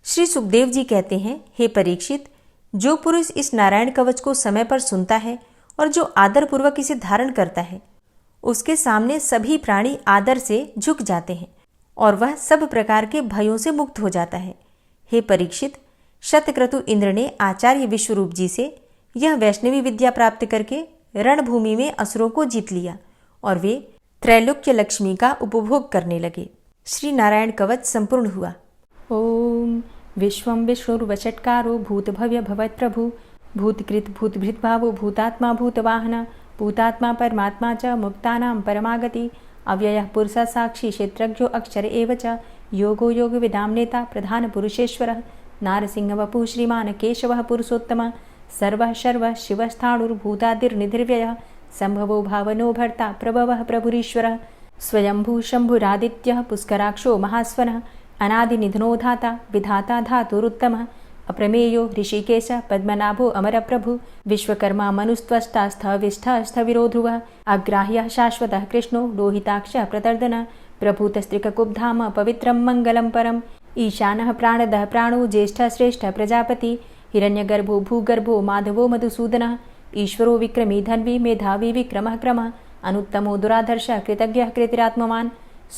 श्री सुखदेव जी कहते हैं, हे परीक्षित, जो पुरुष इस नारायण कवच को समय पर सुनता है और जो आदर पूर्वक इसे धारण करता है उसके सामने सभी प्राणी आदर से झुक जाते हैं और वह सब प्रकार के भयों से मुक्त हो जाता है। हे परीक्षित, शतक्रतु इंद्र ने आचार्य विश्वरूप जी से यह वैष्णवी विद्या प्राप्त करके रणभूमि में असुरों को जीत लिया और वे त्रैलोक्य लक्ष्मी का उपभोग करने लगे। श्री नारायण कवच संपूर्ण हुआ। ओम विश्वं विष्णुर्वषट्कारो भूतभव्य भवत्प्रभु भूतकृत भूतभृत भावो भूतात्मा भूतवाहन भूतात्मा परमात्मा च मुक्तानां परमागति अव्ययः पुरुषः साक्षी क्षेत्रज्ञो अक्षर एव च योगो योग विदां नेता प्रधान पुरुषेश्वरः नारसिंह वपुः श्रीमान् केशवः पुरुषोत्तम सर्वः शर्वः शिवस्थाणुर्भूतादिर्निधिर्व्ययः संभवो भावनो भर्ता प्रभवः प्रभुरीश्वरः स्वयंभू शंभुरादित्यः पुष्कराक्षो महास्वनः अनादिनिधनो धाता विधाता धातुरुत्तमः अप्रमेयो ऋषिकेश पद्मनाभो अमरप्रभु विश्वकर्मा मनुस्त्वष्टा स्थविष्ठः स्थविरो ध्रुवः अग्राह्यः शाश्वतः कृष्णो लोहिताक्षः प्रतर्दनः प्रभूतस्त्रिककुब्धाम पवित्रं मङ्गलं परम् ईशानः प्राणदः प्राणो ज्येष्ठः श्रेष्ठः प्रजापति हिरण्यगर्भो भूगर्भो माधवो मधुसूदनः ईश्वरो विक्रमी धन्वी मेधावी विक्रमः क्रमः अनुत्तमो दुराधर्षः कृतज्ञः कृतिरात्मवान्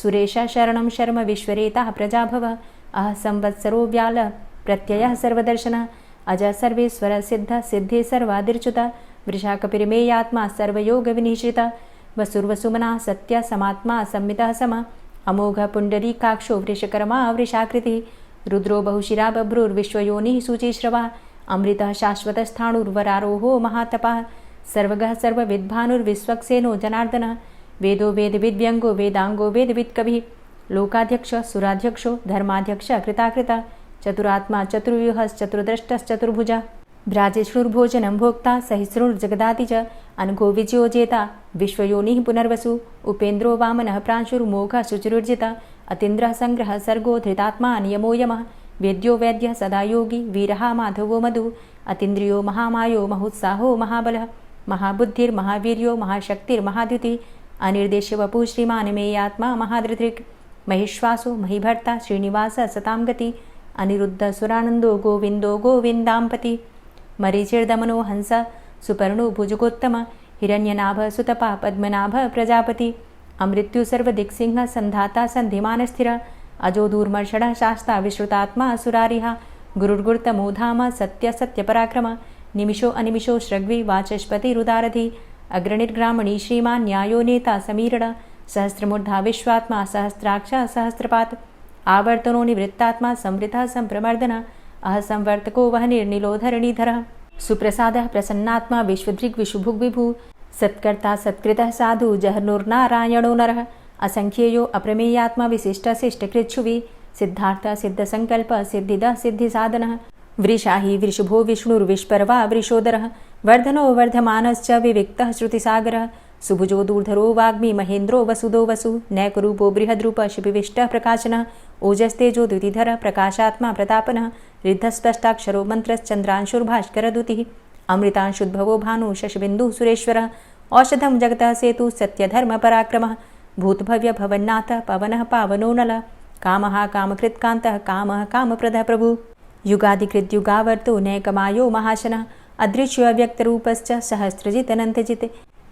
सुरेशः शरणं शर्म विश्वरेताः प्रजाभवः अह संवत्सरो व्यालः प्रत्ययः सर्वदर्शनः अजः सर्वेश्वरः सिद्धः सिद्धे सर्वादिर्च्युतः वृषाकपिर्मेयात्मा सर्वयोगविनिश्रितः वसुर्वसुमनः सत्यः समात्मा संमितः समः अमोघः पुण्डरीकाक्षो वृषकर्मा वृषाकृतिः रुद्रो बहुशिरा बभ्रुर्विश्वयोनिः शुचिश्रवः अमृतः शाश्वतस्थाणुर्वरारोहो महातपः सर्वगः सर्वविद्भानुर्विश्वक्सेनो जनार्दनः वेदो वेदविद्व्यङ्गो वेदाङ्गो वेदवित्कविः लोकाध्यक्षः सुराध्यक्षो धर्माध्यक्षः कृताकृतः चतुरात्मा चतुर्व्यूहश्चतुर्द्रष्टश्चतुर्भुजः भ्राजिष्णुर्भोजनं भोक्ता सहिष्णुर्जगदाति च अनघो विजयो जेता विश्वयोनिः पुनर्वसु उपेन्द्रो वामनः प्रांशुर्मोघः शुचिरुर्जितः अतीन्द्रः संग्रहः सर्गो धृतात्मा नियमो यमः वेद्यो वैद्यः सदा योगी वीरः माधवो मधु अतीन्द्रियो महामायो महोत्साहो महाबलः महाबुद्धिर्महावीर्यो महाशक्तिर्महाद्युतिः अनिर्देश्य वपुः श्रीमान् मेयात्मा महाधृतिर् महिश्वासो महीभर्ता श्रीनिवासः सतां गति अनिरुद्ध सुरानन्दो गोविन्दो गोविन्दाम्पति मरीचिर्दमनो हंस सुपर्णो भुजगोत्तम हिरण्यनाभ सुतपा पद्मनाभ प्रजापति अमृत्यु सर्वदिक्सिंह संधाता संधिमानस्थिर अजो दूर्मर्षणः शास्ता विश्रुतात्मा सुरारिः गुरुर्गुर्तमो धाम सत्य सत्यपराक्रम निमिषो अनिमिषो श्रग्वी वाचस्पतिरुदारधि अग्रणिर्ग्रामणी श्रीमान् न्यायो नेता समीरण सहस्रमूर्धा विश्वात्मा सहस्राक्ष सहस्रपात् आवर्तनो निवृत्तात्मा संवृतः संप्रमर्दन अह संवर्तको वहनिर्निलोधरणीधरः सुप्रसादः प्रसन्नात्मा विश्वदृग् विशुभुग् विभु सत्कर्ता सत्कृतः साधु जहर्नुर्नारायणो नरः असंख्येयो अप्रमेयात्मा विशिष्टशिष्टकृच्छुवि सिद्धार्थ सिद्धसंकल्प सिद्धिदः सिद्धिसाधनः वृषाहि वृषभो विष्णुर्विष्पर्वा वृषोदरः वर्धनो वर्धमानश्च विविक्तः श्रुतिसागरः सुभुजो दूर्धरो वाग्मी महेन्द्रो वसुदो वसु नैकरूपो बृहद्रूप शिपिविष्टः प्रकाशनः ओजस्तेजो द्युतिधर प्रकाशात्मा प्रतापनः रिद्धस्पष्टाक्षरो मन्त्रश्चन्द्रांशुर्भास्करदुतिः अमृतांशुद्भवो भानु शशबिन्दुः सुरेश्वरः औषधं जगतः सेतु सत्यधर्मपराक्रमः भूतभव्य भवन्नाथ पवनः पावनो नलः कामः कामकृत्कान्तः कामः कामप्रदः प्रभु युगादिकृद्युगावर्तो नैकमायो महाशनः अदृश्यो अव्यक्तरूपश्च सहस्रजितनन्तजित्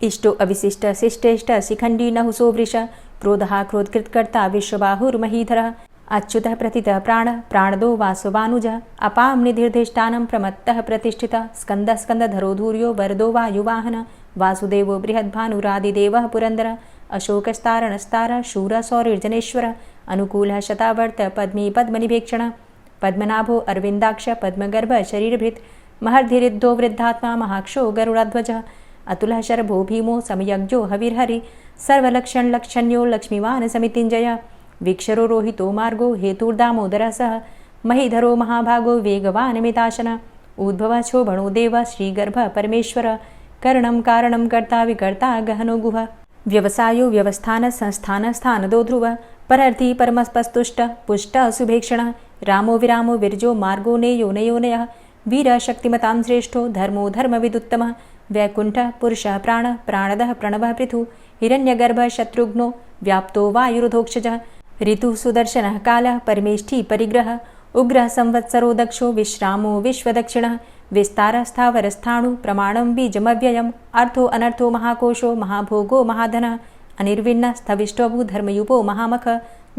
इष्टो अविशिष्ट शिष्टेष्ट शिखण्डी नहुसो वृष क्रोधः क्रोधकृत्कर्ता विश्वबाहुर्महीधरः अच्युतः प्रतितः प्राणः प्राणदो वासवानुजः अपां निधिर्धिष्ठानं प्रमत्तः प्रतिष्ठितः स्कन्दः स्कन्दधरो धूर्यो वरदो वायुवाहनः वासुदेवो बृहद्भानुरादिदेवः पुरन्दरः अशोकस्तारणस्तारः शूरः सौरिर्जनेश्वरः अनुकूलः शतावर्त पद्मी पद्मनिभेक्षणः पद्मनाभो अरविन्दाक्ष पद्मगर्भ शरीरभृत् महर्धिरिद्धो वृद्धात्मा महाक्षो गरुडाध्वजः अतुलः शरभो भीमो समयज्ञो हविर्हरि सर्वलक्षणलक्षण्यो लक्ष्मीवान् समितिञ्जयः वीक्षरो रोहितो मार्गो हेतुर्दामोदरः सः महीधरो महाभागो वेगवान् मिताशनः उद्भवः क्षोभणो देवः श्रीगर्भः परमेश्वरः करणं कारणं कर्ता विकर्ता गहनो गुहः व्यवसायो व्यवस्थान संस्थान स्थानदो ध्रुवः परर्थी परमस्पस्तुष्टः पुष्टः सुभेक्षणः रामो विरामो विरजो मार्गो नेयो नयोनयः वीरः शक्तिमतां श्रेष्ठो धर्मो धर्मविदुत्तमः वैकुण्ठः पुरुषः प्राणः प्राणदः प्रणवः पृथुः हिरण्यगर्भः शत्रुघ्नो व्याप्तो वायुरुधोक्षजः ऋतुः सुदर्शनः कालः परमेष्ठी परिग्रहः उग्रः संवत्सरो दक्षो विश्रामो विश्वदक्षिणः विस्तारस्थावरस्थाणु प्रमाणं बीजमव्ययम् अर्थो अनर्थो महाकोशो महाभोगो महाधनः अनिर्विण्णः स्थविष्टोऽभूत् धर्मयुपो महामख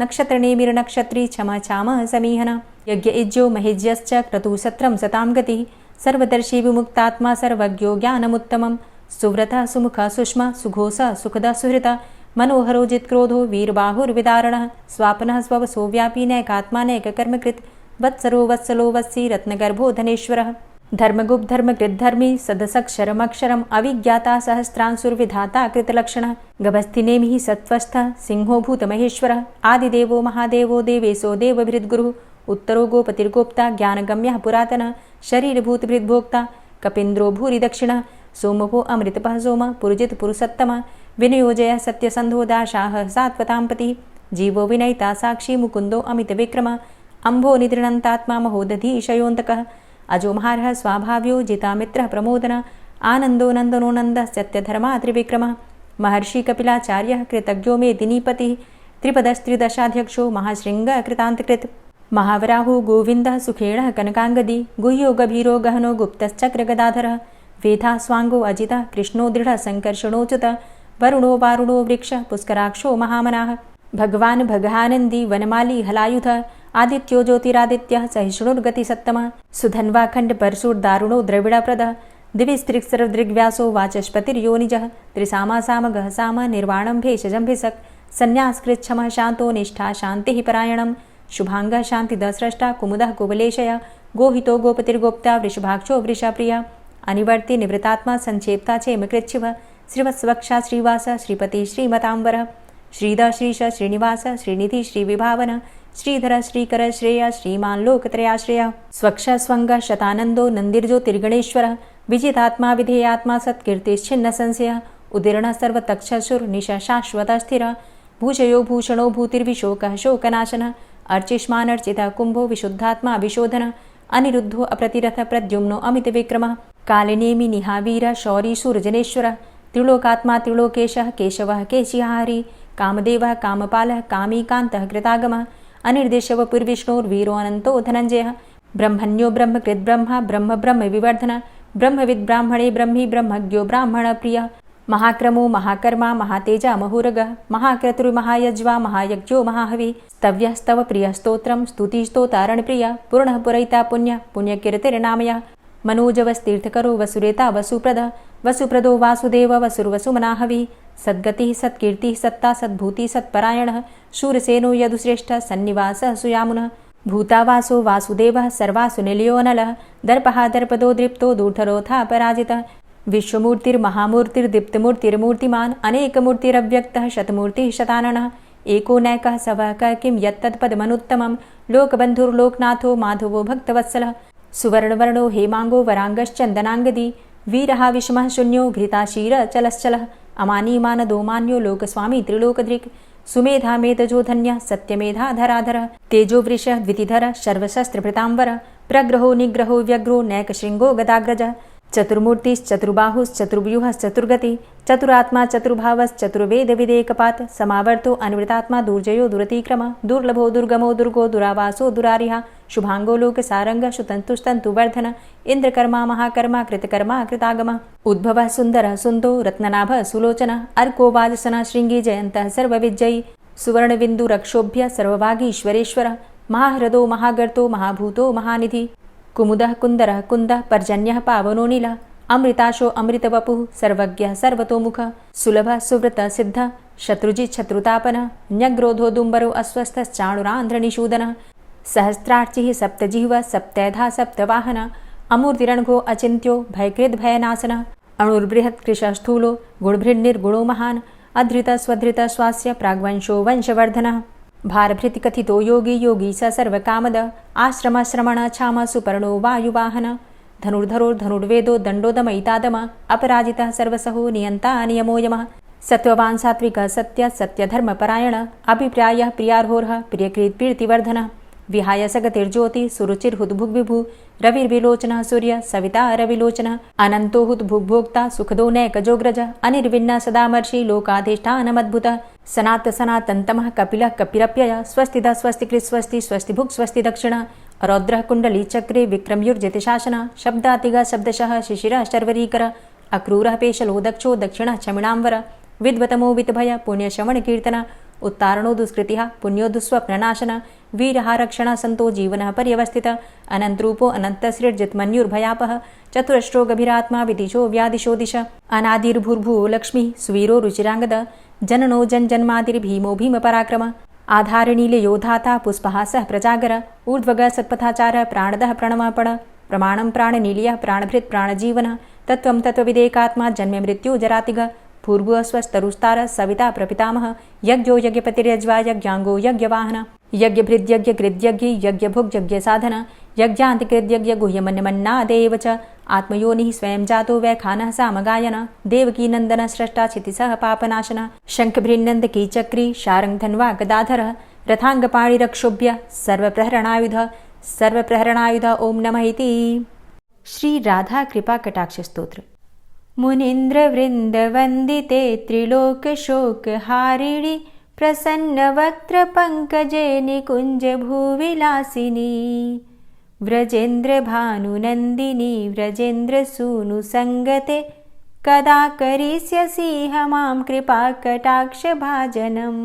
नक्षत्रनेमिर्नक्षत्री क्षमा क्षामः समीहनः यज्ञ इज्यो महेज्यश्च क्रतुः सत्रं सतां गतिः सर्वदर्शी विमुक्तात्मा सर्वज्ञो ज्ञानमुत्तमं सुव्रतः सुमुखः सुष्मा सुघोषः सुखदः सुहृतः मनोहरो जित्क्रोधो वीरबाहुर्विदारणः स्वापनः स्ववसो व्यापी नैकात्मा नैककर्मकृत् वत्सरो वत्सलो वत्सी रत्नगर्भो धनेश्वरः धर्मगुप्त धर्मकृद्धर्मी सदसक्षरमक्षरम् अविज्ञाता सहस्रांशुर्विधाता कृतलक्षणः गभस्तिनेमिः सत्त्वस्थः सिंहो भूतमहेश्वरः आदिदेवो महादेवो देवेशो देवभृद्गुरुः उत्तरो गोपतिर्गोप्ता ज्ञानगम्यः पुरातनः शरीरभूतभृद्भोक्ता कपीन्द्रो भूरि दक्षिणः सोमभो अमृतपः सोमः पुरुजित् पुरुषोत्तमः विनयोजयः सत्यसन्धो दाशाः सात्वतां पतिः जीवो विनयिता साक्षी मुकुन्दो अमितविक्रमः अम्भो निद्रणन्तात्मा महोदधीशयोऽन्तकः अजोमहारः स्वाभाव्यो जितामित्रः प्रमोदनः आनन्दो नन्दनो नन्दः सत्यधर्मा त्रिविक्रमः महर्षि कपिलाचार्यः कृतज्ञो मेदिनीपतिः त्रिपदस्त्रिदशाध्यक्षो महाशृङ्गः कृतान्तकृत् महावराहो गोविन्दः सुखेणः कनकाङ्गदी गुह्यो गभीरो गहनो गुप्तश्चक्रगदाधरः वेधा स्वाङ्गो अजितः कृष्णो दृढः सङ्कर्षणोच्युतः वरुणो वारुणो वृक्षः पुष्कराक्षो महामनाः भगवान् भगानन्दी वनमाली हलायुधः आदित्यो ज्योतिरादित्यः सहिष्णुर्गतिसत्तमः सुधन्वाखण्ड परशुर्दारुणो द्रविडप्रदः दिविस्त्रिक्सर्वदृग्व्यासो वाचस्पतिर्योनिजः त्रिसामासामगः साम निर्वाणं भेषजं भिषक् सन्न्यासकृच्छमः शान्तो निष्ठा शान्तिः परायणं शुभाङ्गः शान्तिदस्रष्टा कुमुदः कुवलेशय गोहितो गोपतिर्गोप्ता वृषभाक्षो वृषाप्रिया अनिवर्ति निवृतात्मा संक्षेप्ता चेमकृच्छिवः श्रीवत्सवक्षा श्रीवास श्रीपति श्रीमताम्बरः श्रीधर श्रीश श्रीनिवास श्रीनिधि श्रीविभावन श्रीधर श्रीकर श्रेय श्रीमान लोकत्रयाश्रय स्वक्ष स्वंग शतानंदो नंदिर्ज्योतिर्गणेश्वर विजितात्मा विधेयात्मा सत्कीर्तिश्छिन्न संशय उदीर्ण सर्वतक्षसुर निशा शाश्वत स्थिर भूषयो भूषणो भूतिर्विशोकः शोकनाशन अर्चिष्मानर्चित कुंभो विशुद्धात्मा विशोधन अनिरुद्धो अप्रतिरथ प्रद्युम्नो अमित विक्रमः कालिनेमि निहावीर शौरी सूर्जनेश्वर त्रिलोकात्मा त्रिलोकेशः केशवः केशिहारी कामदेवः कामपालः कामीकान्तः कृतागमः अनिर्देशवपुर्विष्णोर्वीरो अनन्तो धनञ्जयः ब्रह्मण्यो ब्रह्मकृद्ब्रह्मा ब्रह्म ब्रह्म विवर्धन ब्रह्मविद् ब्राह्मणे ब्रह्मी ब्रह्मज्ञो ब्राह्मणप्रियः महाक्रमो महाकर्मा महातेजा महोरगः महाक्रतुर्महायज्वा महायज्ञो महाहवि स्तव्यः स्तव प्रियः स्तोत्रं स्तुतिस्तोतारणप्रियः पूर्णः पुरैता पुण्यः पुण्यकीर्तिर्नामयः मनोजवस्तीर्थकरो वसुरेता वसुप्रदः वसुप्रदो वासुदेव वसुर्वसुमनाहवि सद्गतिः सत्कीर्तिः सत्ता सद्भूतिः सत्परायणः शूरसेनो यदुश्रेष्ठः सन्निवासः सुयामुनः भूतावासो वासुदेवः सर्वासु निलयोऽनलः दर्पः दर्पदो दृप्तो दूर्धरोऽथा पराजितः विश्वमूर्तिर्महामूर्तिर्दीप्तमूर्तिर्मूर्तिमान् अनेकमूर्तिरव्यक्तः शतमूर्तिः शताननः एको नैकः सवः किं यत्तत्पदमनुत्तमं लोकबन्धुर्लोकनाथो माधवो भक्तवत्सलः सुवर्णवर्णो हेमाङ्गो वराङ्गश्चन्दनाङ्गदी वीरः विषमः शून्यो घृताशीर चलश्चलः अमानीमानदो मान्यो लोकस्वामी त्रिलोकधृक् सुमेधा मेधजो धन्यः सत्यमेधा धराधरः तेजो वृषः द्वितिधरः सर्वशस्त्रभृताम्बरः प्रग्रहो निग्रहो व्यग्रो नैकशृङ्गो गदाग्रजः चतुर्मूर्तिश्चतुर्बाहुश्चतुर्व्यूहश्चतुर्गति चतुरात्मा चतुर्भावश्चतुर्वेदविदेकपात् समावर्तो अनिवृतात्मा दुर्जयो दुरतिक्रम दुर्लभो दुर्गमो दुर्गो दुरावासो दुरारिहा शुभांगो लोकसारंगः सुतन्तुस्तन्तुवर्धन इंद्रकर्मा महाकर्मा कृतकर्मा कृतागमः उद्भवः सुन्दरः सुन्दो रत्ननाभः सुलोचनः अर्को वाजसनः शृङ्गी जयन्तः सर्वविजयी सुवर्णबिन्दुरक्षोभ्य सर्वभागीश्वरेश्वरः महाह्रदो महागर्तो महाभूतो महानिधि कुमुदः कुन्दरः कुन्दः पर्जन्यः पावनो नीलः अमृताशो अमृतवपुः सर्वज्ञः सर्वतोमुखः सुलभः सुव्रतः सिद्धः शत्रुजित् शत्रुतापनः न्यग्रोधो दुम्बरो अस्वस्थश्चाणुरान्ध्रनिषूदनः सहस्रार्चिः सप्तजिह्वः सप्तैधा सप्तवाहनः अमूर्तिरणघो अचिन्त्यो भयकृद्भयनाशनः अणुर्बृहत्कृशस्थूलो गुणभृन्निर्गुणो महान् अधृतः स्वधृतः स्वास्य प्राग्वंशो वंशवर्धनः भारभृतिकथितो योगी योगी स सर्वकामदः आश्रमश्रमणः क्षामः सुपर्णो वायुवाहनः धनुर्धरोर्धनुर्वेदो दण्डोदमयितादमः अपराजितः सर्वसहो नियन्ता नियमो यमः सत्त्ववान् सात्विकः सत्यः सत्यधर्मपरायणः अभिप्रायः प्रियार्होर्हः प्रियकृत्प्रीतिवर्धनः विहाय सगतिर्ज्योतिः सुरुचिर्हुद्भुग्विभुः रविर्विलोचनः सूर्यः सविता रविलोचनः अनन्तो हुद्भुग्भोक्ता सुखदो नैकजोग्रजः अनिर्विण्णः सदामर्षि लोकाधिष्ठानमद्भुतः सनात सनातन्तमः कपिलः कपिरप्ययः स्वस्तिदः स्वस्तिकृत् स्वस्ति स्वस्तिभुक् स्वस्ति दक्षिणः रौद्रः कुण्डली चक्रे विक्रमयुर्जित शासनः शब्दातिगः शब्दशः शिशिरः शर्वरीकरः अक्रूरः पेशलो दक्षो दक्षिणः क्षमिणाम्बरः विद्वतमो वितभय पुण्यश्रवणकीर्तनः उत्तारणो दुष्कृतिः पुण्यो दुःस्वप्ननाशनः वीरः रक्षणः सन्तो जीवनः पर्यवस्थितः अनन्तरूपो अनन्तसृर्जितमन्युर्भयापः चतुरश्रो गभीरात्मा विदिशो व्यादिशो दिश अनादिर्भूर्भुवो लक्ष्मीः सुवीरो रुचिराङ्गदः जननो जन्मादिर्भीमो भीमपराक्रमः आधारनीलयोधाता पुष्पहासः प्रजागरः ऊर्ध्वगः सत्पथाचारः प्राणदः प्रणवपणः प्रमाणं प्राणनीलयः प्राणभृत् प्राणजीवनः तत्त्वं तत्त्वविदेकात्मा जन्म मृत्यु जरातिगः भूर्भुवः स्वस्तरुस्तारः सविता प्रपितामहः यज्ञो यज्ञपतिर्यज्वा यज्ञाङ्गो यज्ञवाहनः यज्ञभृद्यज्ञकृद्यज्ञ यज्ञभुग्यज्ञसाधनः यज्ञान्तिकृद्यज्ञ गुह्यमन्यमन्नादेव च आत्मयोनिः स्वयं जातो वैखानः सामगायनः देवकीनन्दनः स्रष्टा क्षितिसः पापनाशनः शङ्खभृन्नन्दकीचक्री शारङ्गधन्वा गदाधरः रथाङ्गपाणिरक्षोभ्य सर्वप्रहरणायुध ओं नमः इति। श्री राधा कृपा कटाक्ष स्तोत्र। मुनीन्द्रवृन्दवन्दिते त्रिलोकशोकहारिणि प्रसन्नवक्त्रपङ्कजे निकुञ्जभूविलासिनी व्रजेन्द्रभानुनन्दिनी व्रजेन्द्रसूनुसङ्गते कदा करिष्यसि मां कृपाकटाक्षभाजनम्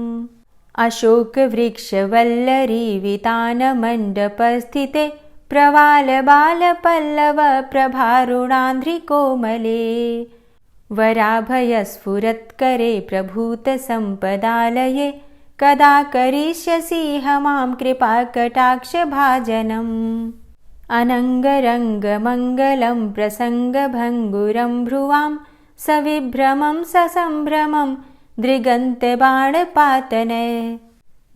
अशोकवृक्षवल्लरी वितानमण्डपस्थिते प्रवालबालपल्लव प्रभारुणान्ध्रिकोमले वराभयस्फुरत्करे प्रभूतसम्पदालये कदा करिष्यसि मां कृपाकटाक्षभाजनम् अनङ्गरङ्गमङ्गलं प्रसङ्गभङ्गुरं भ्रुवां सविभ्रमं ससम्भ्रमं दृगन्तबाणपातने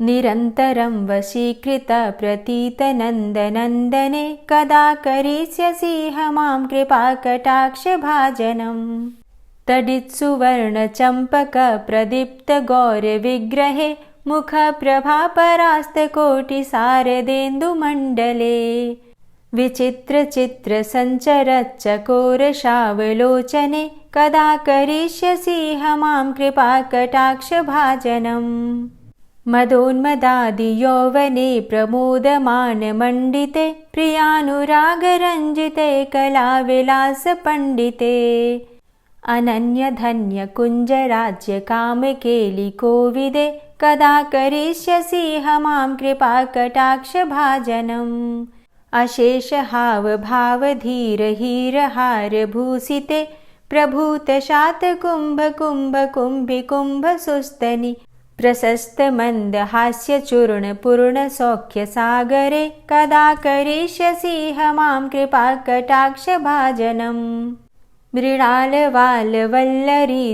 निरन्तरं वशीकृत प्रतीतनन्दनन्दने कदा करिष्यसि मां कृपाकटाक्षभाजनम् तडित्सुवर्णचम्पकप्रदीप्तगौरविग्रहे मुखप्रभापरास्तकोटिसारदेन्दुमण्डले विचित्रचित्रसञ्चरच्चकोरशावलोचने कदा करिष्यसि मां कृपाकटाक्षभाजनम् मदोन्मदादियौवने प्रमोदमानमण्डिते प्रियानुरागरञ्जिते कलाविलासपण्डिते अनन्यधन्यकुञ्जराज्यकामकेलिकोविदे कदा करिष्यसि मां कृपाकटाक्षभाजनम् अशेषहावभावधीरहीरहारभूषिते प्रभूतशातकुम्भकुम्भकुम्भिकुम्भसुस्तनि प्रशस्तमन्दहास्यचूर्णपूर्णसौख्यसागरे कदा करिष्यसि मां कृपाकटाक्षभाजनम् मृणालवालवल्लरी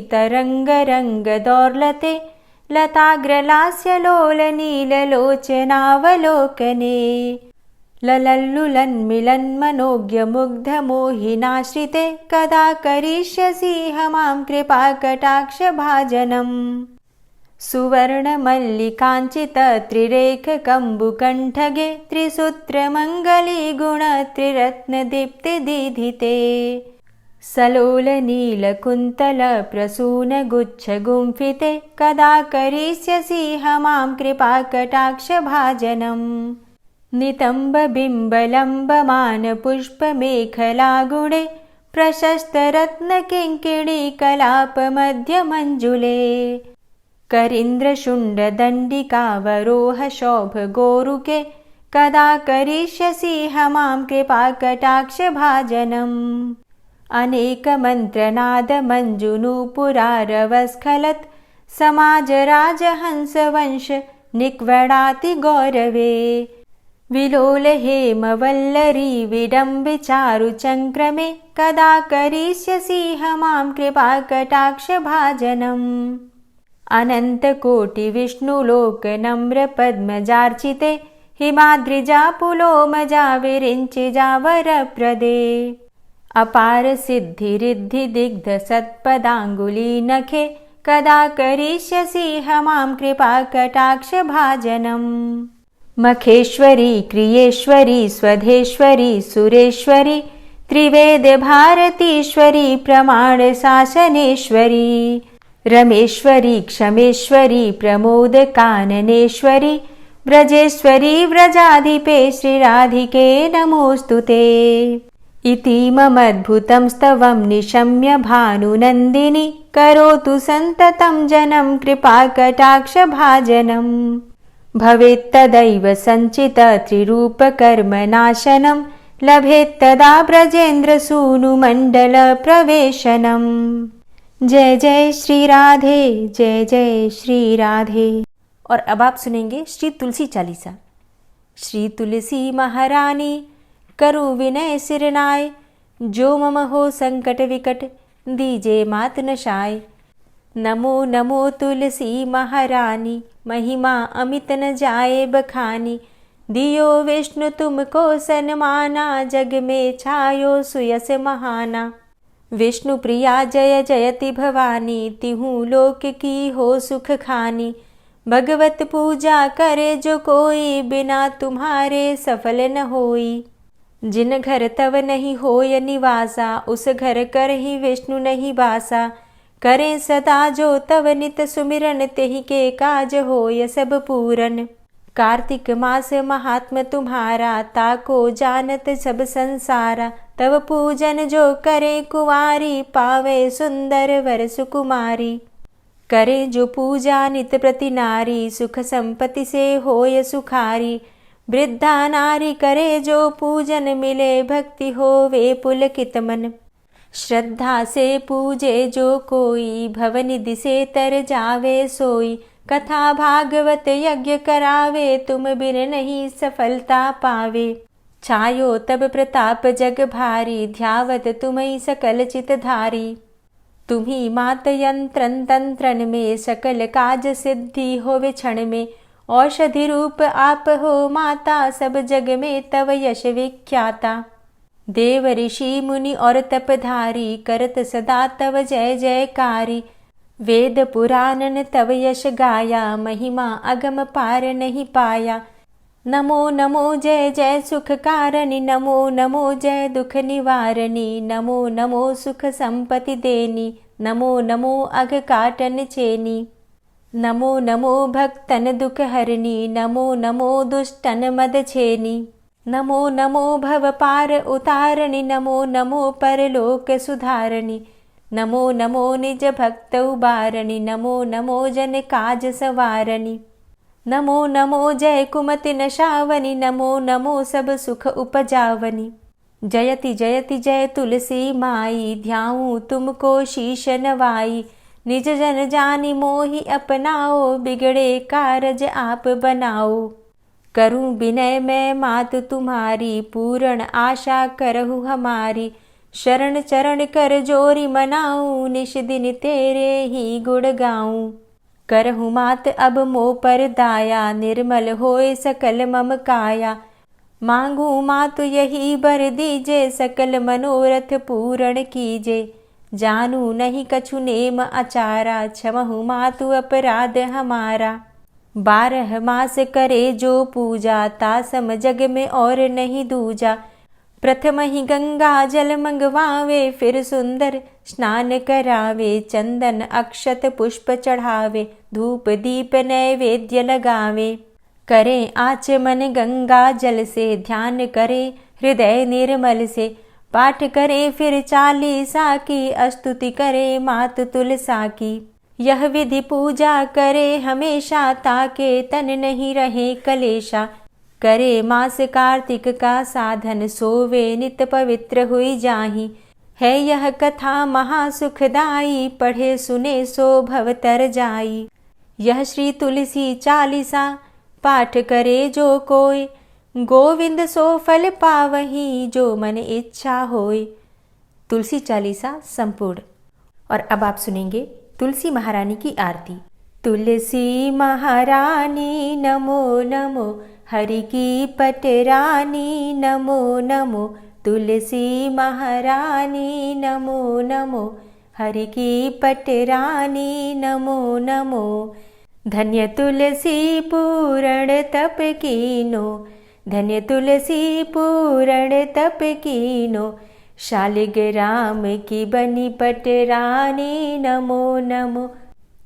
लताग्रलास्यलोलनीललोचनावलोकने ललल्लुलन्मिलन्मनोज्ञमुग्धमोहिनाश्रिते कदा करिष्यसि मां कृपाकटाक्षभाजनम् सुवर्णमल्लिकाञ्चितत्रिरेखकम्बुकण्ठगे त्रिसूत्रमङ्गलीगुणत्रिरत्नदीप्तिदीधिते सलोलनीलकुन्तलप्रसूनगुच्छगुम्फिते कदा करिष्यसि मां कृपाकटाक्षभाजनम् नितम्बबिम्बलम्बमानपुष्पमेखलागुणे प्रशस्तरत्नकिङ्किणीकलापमध्यमञ्जुले करीन्द्रशुण्डदण्डिकावरोहशोभगोरुके कदा करिष्यसि मां कृपाकटाक्षभाजनम् अनेकमन्त्रनादमञ्जुनूपुरारवस्खलत् समाजराजहंसवंश निक्वडाति गौरवे विलोलहेमवल्लरी विडम्बिचारुचङ्क्रमे कदा करिष्यसि मां कृपाकटाक्षभाजनम् अनन्तकोटिविष्णुलोकनम्रपद्मजार्चिते हिमाद्रिजापुलोमजा विरिञ्चिजावरप्रदे अपारसिद्धिरिद्धिदिग्धसत्पदाङ्गुलीनखे कदा करिष्यसि मां कृपाकटाक्षभाजनम् मखेश्वरी क्रियेश्वरी स्वधेश्वरी सुरेश्वरी त्रिवेदभारतीश्वरी प्रमाणशासनेश्वरी रमेश्वरी क्षमेश्वरी प्रमोदकाननेश्वरी व्रजेश्वरी व्रजाधिपे श्रीराधिके नमोऽस्तुते इतीममद्भुतं स्तवं निशम्य भानुनन्दिनी करोतु सन्ततं जनं कृपाकटाक्षभाजनम् भवेत्तदैव सञ्चितत्रिरूपकर्मनाशनं लभेत्तदा ब्रजेन्द्रसूनुमण्डलप्रवेशनम् जय जय श्री राधे, जय जय श्री राधे। और अब आप सुनेंगे श्री तुलसी चालीसा। श्री तुलसी महारानी करु विनय सिरनाय, जो मम हो संकट विकट दीजे मात नशाय। नमो नमो तुलसी महारानी, महिमा अमित न जाए बखानी। दियो विष्णु तुमको सन्माना, जग में छायो सुयस महाना। विष्णु प्रिया जय जयति भवानी, तिहु लोक की हो सुख खानी। भगवत पूजा करे जो कोई, बिना तुम्हारे सफल न होई। जिन घर तव नहीं होय निवासा, उस घर कर ही विष्णु नहीं बासा। करें सदा जो तव नित सुमिरन, तेहि के काज होय सब पूरन। कार्तिक मास महात्म तुम्हारा, ताको जानत सब संसारा। तव पूजन जो करे कुंवारी, पावे सुंदर वर सुकुमारी। करे जो पूजा नित प्रति नारी, सुख संपत्ति से होय सुखारी। वृद्धा नारी करे जो पूजन, मिले भक्ति होवे पुलकित मन। श्रद्धा से पूजे जो कोई, भवनिधि से तर जावे सोई। कथा भागवत यज्ञ करावे, तुम बिन नहीं सफलता पावे। छायो तब प्रताप जग भारी, ध्यावत तुम्हि सकल चित धारी। तुम्ही मात यंत्रन तंत्रन में, सकल काज सिद्धि होवे क्षण में। औषधि रूप आप हो माता, सब जग में तव यश विख्याता। देव ऋषि मुनि और तपधारी, करत सदा तव जय जयकारी। वेद पुराणन तव यश गाया, महिमा अगम पार नहीं पाया। नमो नमो जय जय सुख कारणि, नमो नमो जय दुख निवारणी। नमो नमो सुख संपत्ति देनी, नमो नमो अघ काटन चेनी। नमो नमो भक्तन दुख हरणी, नमो नमो दुष्टन मद छेनी। नमो नमो भव पार उतारणी, नमो नमो परलोक सुधारणी। नमो नमो निज भक्त उबारणी, नमो नमो जन काज सवारणी। नमो नमो जय कुमति नशावनी, नमो नमो सब सुख उपजावनी। जयति जयति जय तुलसी माई, ध्याऊं तुमको शीश नवाई। निज जन जानी मोहि अपनाओ, बिगड़े कारज आप बनाओ। करूं विनय मैं मात तुम्हारी, पूर्ण आशा करहु हमारी। शरण चरण कर जोरी मनाऊं, निश दिन तेरे ही गुण गाऊं। करहु मात अब मो पर दाया, निर्मल होए सकल मम काया। मांगू मातु यही बर दीजे, सकल मनोरथ पूर्ण कीजे। जानू नहीं कछु नेम आचारा, क्षमहु मातु अपराध हमारा। 12 मास करे जो पूजा, तासम जग में और नहीं दूजा। प्रथम ही गंगा जल मंगवावे, फिर सुंदर स्नान करावे। चंदन अक्षत पुष्प चढ़ावे, धूप दीप नैवेद्य लगावे। करे आचमन गंगा जल से, ध्यान करे हृदय निर्मल से। पाठ करे फिर 40 की, स्तुति करे मात तुलसा की। यह विधि पूजा करे हमेशा, ताके तन नहीं रहे कलेशा। करे मास कार्तिक का साधन, सोवे नित पवित्र हुई जाहि। है यह कथा महासुखदाई, पढ़े सुने सो भव तर जाई। यह श्री तुलसी 40 पाठ करे जो कोय, गोविंद सो फल पावही, जो मन इच्छा होय। तुलसी 40 संपूर्ण। और अब आप सुनेंगे तुलसी महारानी की आरती। तुलसी महारानी नमो नमो, हरि की पटरानी नमो नमो। तुलसी महारानी नमो नमो, हरि की पटरानी नमो नमो। धन्य तुलसी पूर्ण तप कीनो, धन्य तुलसी पूर्ण तप कीनो। शालिग्राम की बनी पटरानी नमो नमो।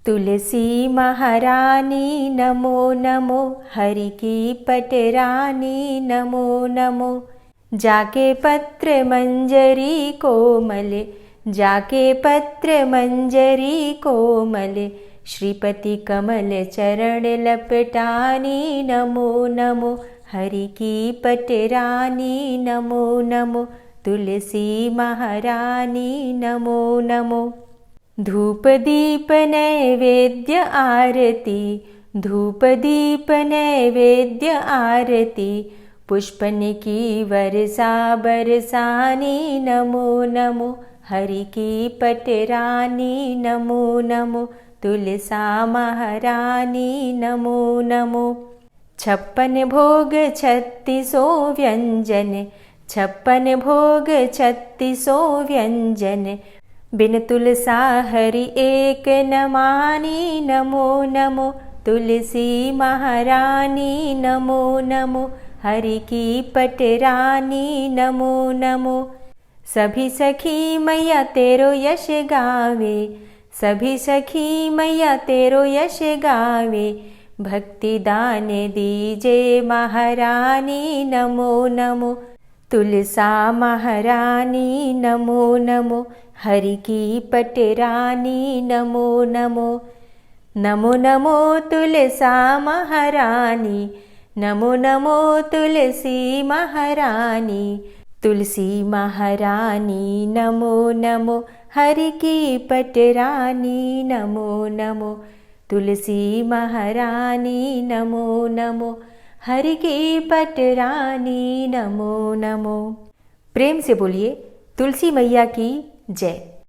तुलसी महारानी नमो नमो, हरि की पटरानी नमो नमो। जाके पत्र मंजरी कोमल, जाके पत्र मंजरी कोमल। श्रीपति कमल चरण लपटानी नमो नमो, हरि की पटरानी नमो नमो। तुलसी महारानी नमो नमो। धूप दीप नैवेद्य आरती, धूप दीप नैवेद्य आरती। पुष्पन की वर्षा बरसानी नमो नमो, हरि की पटरानी नमो नमो। तुलसा महारानी नमो नमो। 56 भोग 36 व्यंजन, 56 भोग 36 व्यंजन। बिन तुलसा हरि एक न मानी नमो नमो। तुलसी महारानी नमो नमो, हरि की पटरानी नमो नमो। सभी सखी मैया तेरो यश गावे, सभी सखी मैया तेरो यश गावे। भक्ति दान दीजे महारानी नमो नमो। तुलसा महारानी नमो नमो, हरि की पटरानी नमो नमो। नमो नमो तुलसा महारानी, नमो नमो तुलसी महारानी। तुलसी महारानी नमो नमो, हरि की पटरानी नमो नमो। तुलसी महारानी नमो नमो, हरि की पटरानी नमो नमो। प्रेम से बोलिए तुलसी मैया की जय।